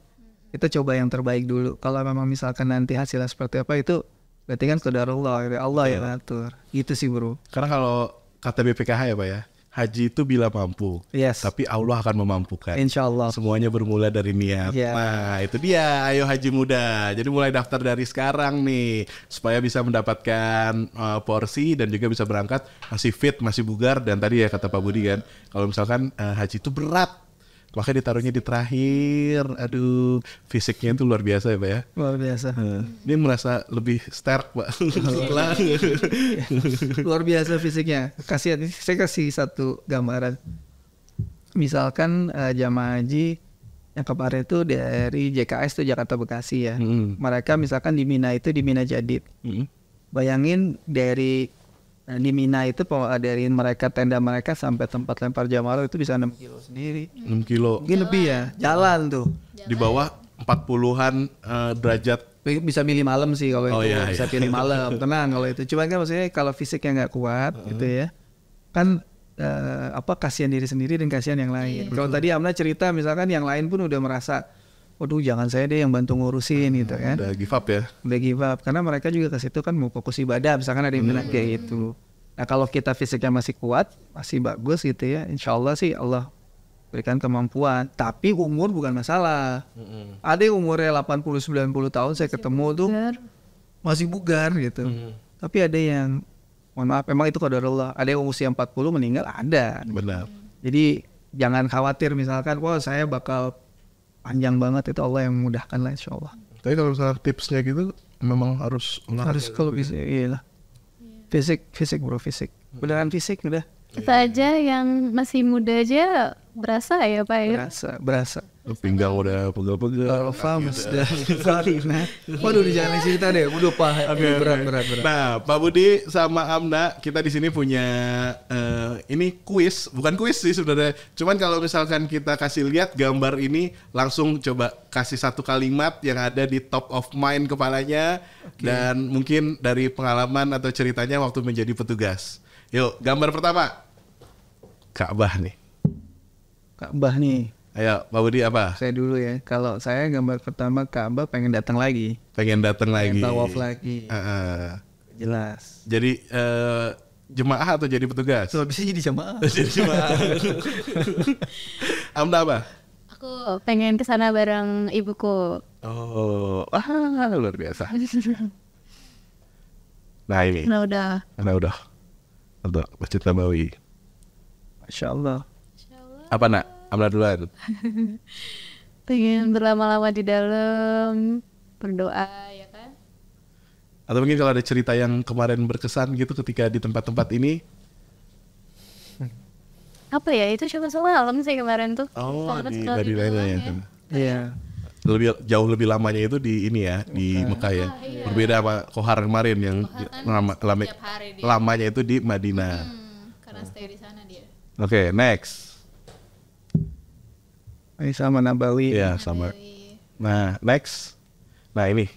Kita coba yang terbaik dulu. Kalau memang misalkan nanti hasilnya seperti apa, itu berarti kan qadarullah, Allah yang ngatur. Itu sih bro. Karena kalau kata BPKH ya Pak ya, haji itu bila mampu. Yes. Tapi Allah akan memampukan. Insya Allah. Semuanya bermula dari niat. Yeah. Nah itu dia, ayo haji muda. Jadi mulai daftar dari sekarang nih, supaya bisa mendapatkan porsi dan juga bisa berangkat masih fit, masih bugar. Dan tadi ya kata Pak Budi kan, kalau misalkan haji itu berat, makanya ditaruhnya di terakhir. Aduh, fisiknya itu luar biasa ya Pak ya. Luar biasa. Dia merasa lebih sterk Pak. Luar biasa fisiknya. Saya kasih satu gambaran. Misalkan jamaah haji yang kemarin itu dari JKS itu Jakarta Bekasi ya. Mereka misalkan di Mina itu di Mina Jadid. Bayangin dari di Mina itu dari mereka tenda mereka sampai tempat lempar jamar itu bisa 6 kilo sendiri. 6 kilo. Mungkin lebih ya. Jalan tuh. Di bawah 40-an derajat. Bisa milih malam sih kalau itu. Iya, Bisa pilih malam. Tenang kalau itu. Cuman kan maksudnya kalau fisiknya nggak kuat gitu ya. Kan kasihan diri sendiri dan kasihan yang lain. Kalau tadi Amna cerita misalkan yang lain pun udah merasa, waduh jangan saya deh yang bantu ngurusin gitu kan. Udah give up ya. Udah give up. Karena mereka juga ke situ kan mau fokus ibadah. Misalkan ada yang bilang kayak gitu. Nah kalau kita fisiknya masih kuat, masih bagus gitu ya, insya Allah sih Allah berikan kemampuan. Tapi umur bukan masalah. Ada yang umurnya 80-90 tahun saya ketemu tuh masih bugar gitu. Tapi ada yang, mohon maaf, memang itu qadarullah. Ada yang usia 40 meninggal, ada. Benar. Jadi jangan khawatir misalkan, wah saya bakal panjang banget, itu Allah yang memudahkan lah insya Allah. Tapi kalau misalnya tipsnya gitu memang harus kalau bisa, iyalah. Fisik bro, fisik. Beneran fisik udah. Kita aja yang masih muda aja berasa ya Pak ya. Berasa. Pinggang udah pegel-pegel. Famus dah. Waduh jangan cerita deh. Udah berat. Nah, Pak Budi sama Amna, kita di sini punya ini kuis, bukan kuis sih sebenarnya. Cuman kalau misalkan kita kasih lihat gambar ini, langsung coba kasih satu kalimat yang ada di top of mind kepalanya, dan mungkin dari pengalaman atau ceritanya waktu menjadi petugas. Yuk, gambar pertama. Ka'bah nih. Ayo, Pak Budi apa? Saya dulu ya. Kalau saya gambar pertama Ka'bah pengen datang lagi. Pengen tawaf lagi. Jelas. Jadi jemaah atau jadi petugas? So, bisa jadi jemaah. Jadi jemaah. Amda apa? Aku pengen kesana bareng ibuku. Oh, luar biasa. Nah ini, Udah. untuk Masjid Nabawi. Masya Allah. Apa nak? Amna duluan. Pengen berlama-lama di dalam, berdoa ya kan. Atau mungkin kalau ada cerita yang kemarin berkesan gitu ketika di tempat-tempat ini. Apa ya, itu cuma semalam sih kemarin tuh. Oh, Sangat di sekali Madinah doang ya. Iya. Jauh lebih lamanya itu di ini ya, di Mekah ya. Berbeda sama Kohar kemarin yang Tiap hari dia. lamanya itu di Madinah. Karena stay di sana dia. Oke, next. Ini sama Nabawi. Ya, sama. Nah, next. Nah, ini.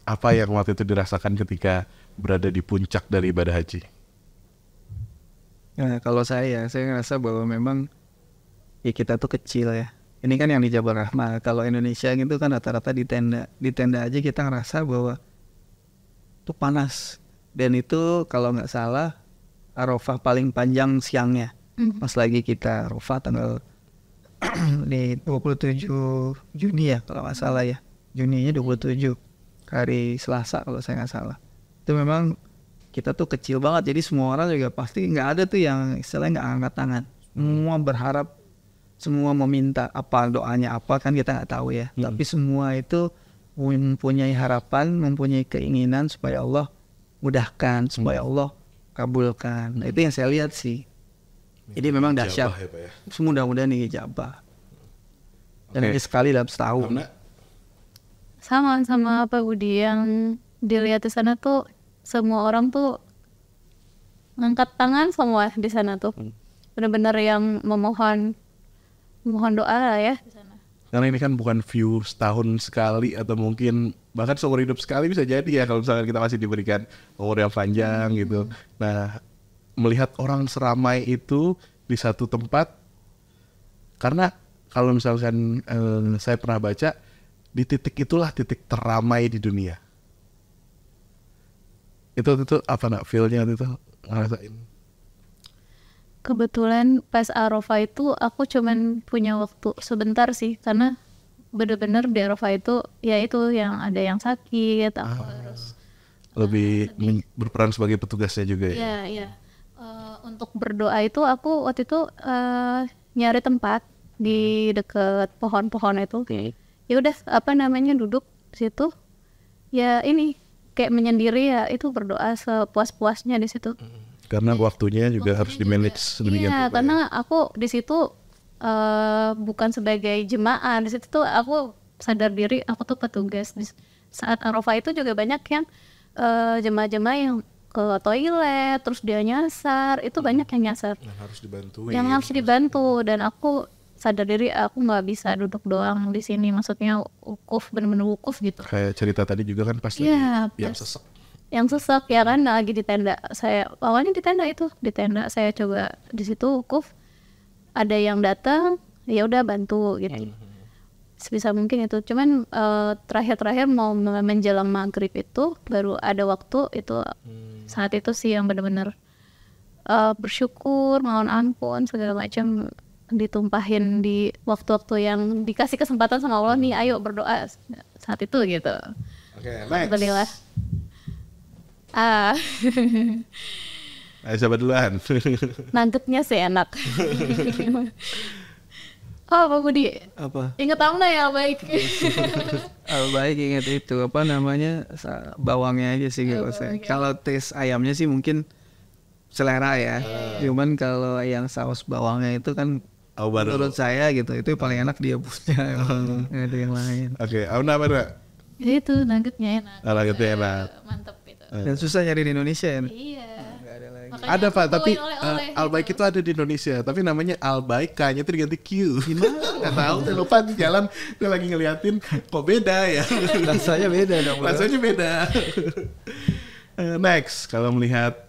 Apa yang waktu itu dirasakan ketika berada di puncak dari ibadah haji? Nah, kalau saya ngerasa bahwa memang ya kita tuh kecil ya. Ini kan yang di Jabal Rahmah. Kalau Indonesia gitu kan rata-rata di tenda. Di tenda aja kita ngerasa bahwa tuh panas. Dan itu kalau nggak salah Arafah paling panjang siangnya. Pas lagi kita Arafah tanggal di 27 Juni ya kalau nggak salah ya. Juninya 27 hari Selasa kalau saya nggak salah. Itu memang kita tuh kecil banget, jadi semua orang juga pasti nggak ada tuh yang istilahnya nggak angkat tangan. Semua berharap, semua meminta apa doanya apa kan kita nggak tahu ya. Tapi semua itu mempunyai harapan, mempunyai keinginan supaya Allah mudahkan, supaya Allah kabulkan. Nah, itu yang saya lihat sih. Jadi memang dahsyat. Ya, Pak, ya. Mudah-mudahan dijabah. Dan ini sekali dalam setahun. Sama apa Budi yang dilihat di sana tuh semua orang tuh ngangkat tangan semua di sana tuh. Benar-benar yang memohon doa lah ya di sana. Karena ini kan bukan view setahun sekali atau mungkin bahkan seumur hidup sekali bisa jadi ya kalau misalnya kita masih diberikan umur yang panjang gitu. Nah, melihat orang seramai itu di satu tempat, karena kalau misalkan saya pernah baca di titik itulah titik teramai di dunia. Itu apa nak feel-nya itu ngerasain? Kebetulan pas Arafah itu aku cuman punya waktu sebentar sih, karena bener-bener di Arafah itu ya itu yang ada yang sakit, aku harus lebih berperan sebagai petugasnya juga ya. Iya. Untuk berdoa itu aku waktu itu nyari tempat di deket pohon-pohon itu. Ya udah duduk di situ. Ya ini kayak menyendiri ya, itu berdoa sepuas-puasnya di situ. Karena waktunya juga harus di-manage sedemikian rupa. Iya, karena aku di situ bukan sebagai jemaah, di situ tuh aku sadar diri aku tuh petugas. Di saat Arafah itu juga banyak yang jemaah-jemaah yang ke toilet, terus dia nyasar, itu banyak yang nyasar. Yang harus dibantu, dan aku sadar diri aku nggak bisa duduk doang di sini, maksudnya wukuf, bener-bener wukuf gitu. Kayak cerita tadi juga kan pasti yang sesek. Yang sesek ya kan, lagi di tenda. Saya awalnya di tenda saya coba di situ wukuf. Ada yang datang, ya udah bantu gitu. Sebisa mungkin itu. Cuman terakhir mau menjelang maghrib itu baru ada waktu itu. Saat itu sih yang benar-benar bersyukur, mohon ampun segala macam ditumpahin di waktu-waktu yang dikasih kesempatan sama Allah nih, ayo berdoa saat itu gitu. Oke, next. Alhamdulillah. Ayo coba duluan. Nuggetnya sih enak. Oh, Pak Budi. Apa? Ingat Amna ya, baik. Baik, ingat itu apa namanya, bawangnya aja sih kalau saya. Kalau tes ayamnya sih mungkin selera ya. Cuman kalau yang saus bawangnya itu kan menurut saya gitu, itu paling enak dia punya. Nggak ada yang lain. Oke, Auna apa enggak? Ya itu nuggetnya enak. Nuggetnya enak. Mantep itu. Dan susah nyari di Indonesia ya. Iya. Ada Pak, tapi Albaik itu ada di Indonesia, tapi namanya Albaik, K-nya itu diganti Q. Gimana? Nggak tahu, saya lupa di jalan, saya lagi ngeliatin, kok beda ya? Rasanya beda dong. Rasanya beda. Next, kalau melihat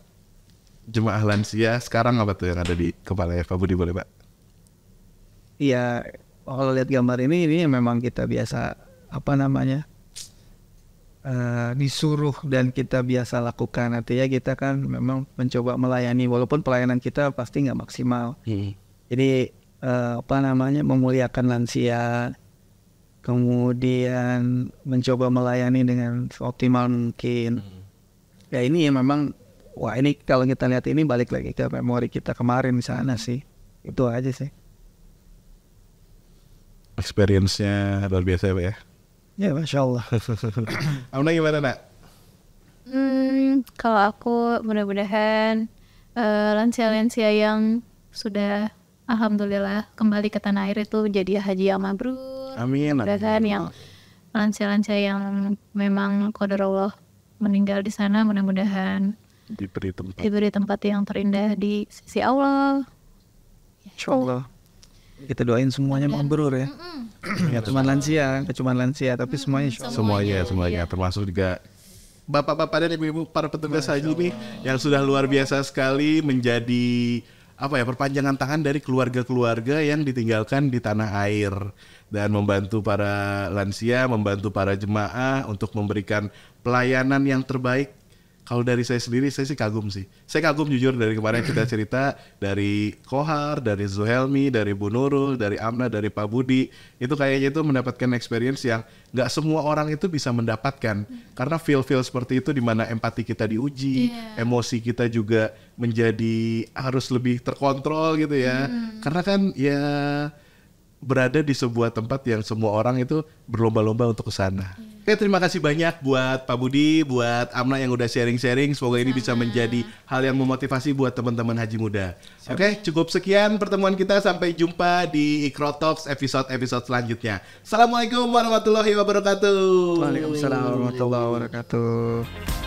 jemaah lansia, sekarang apa tuh yang ada di kepala Pak Budi, boleh Pak? Iya, kalau lihat gambar ini memang kita biasa disuruh dan kita biasa lakukan. Artinya kita kan memang mencoba melayani, walaupun pelayanan kita pasti nggak maksimal. Jadi memuliakan lansia, kemudian mencoba melayani dengan optimal mungkin. Ya ini ya memang, wah ini kalau kita lihat ini balik lagi ke memori kita kemarin di sana sih. Itu aja sih. Experience-nya luar biasa ya Pak ya. Ya Masya Allah. Amna gimana nak? Kalau aku mudah-mudahan lansia-lansia yang sudah alhamdulillah kembali ke tanah air itu jadi haji yang mabrur. Amin. Mudah-mudahan yang lansia-lansia yang memang qadarullah meninggal di sana mudah-mudahan diberi tempat yang terindah di sisi Allah. Insya Allah. Kita doain semuanya mabrur ya. Ya cuma lansia, tapi semuanya insya Allah. Semuanya termasuk juga bapak-bapak dan ibu-ibu para petugas haji nih yang sudah luar biasa sekali menjadi perpanjangan tangan dari keluarga-keluarga yang ditinggalkan di tanah air dan membantu para lansia, membantu para jemaah untuk memberikan pelayanan yang terbaik. Kalau dari saya sendiri, saya sih kagum sih. Saya kagum jujur dari kemarin kita cerita dari Kohar, dari Zuhelmi, dari Bu Nurul, dari Amna, dari Pak Budi. Itu kayaknya itu mendapatkan experience yang nggak semua orang itu bisa mendapatkan. Karena feel seperti itu di mana empati kita diuji, emosi kita juga menjadi harus lebih terkontrol gitu ya. Karena kan ya berada di sebuah tempat yang semua orang itu berlomba-lomba untuk ke sana. Oke, terima kasih banyak buat Pak Budi, buat Amna yang udah sharing-sharing. Semoga ini bisa menjadi hal yang memotivasi buat teman-teman haji muda. Oke, cukup sekian pertemuan kita. Sampai jumpa di Iqra Talks episode-episode selanjutnya. Assalamualaikum warahmatullahi wabarakatuh. Waalaikumsalam warahmatullahi wabarakatuh.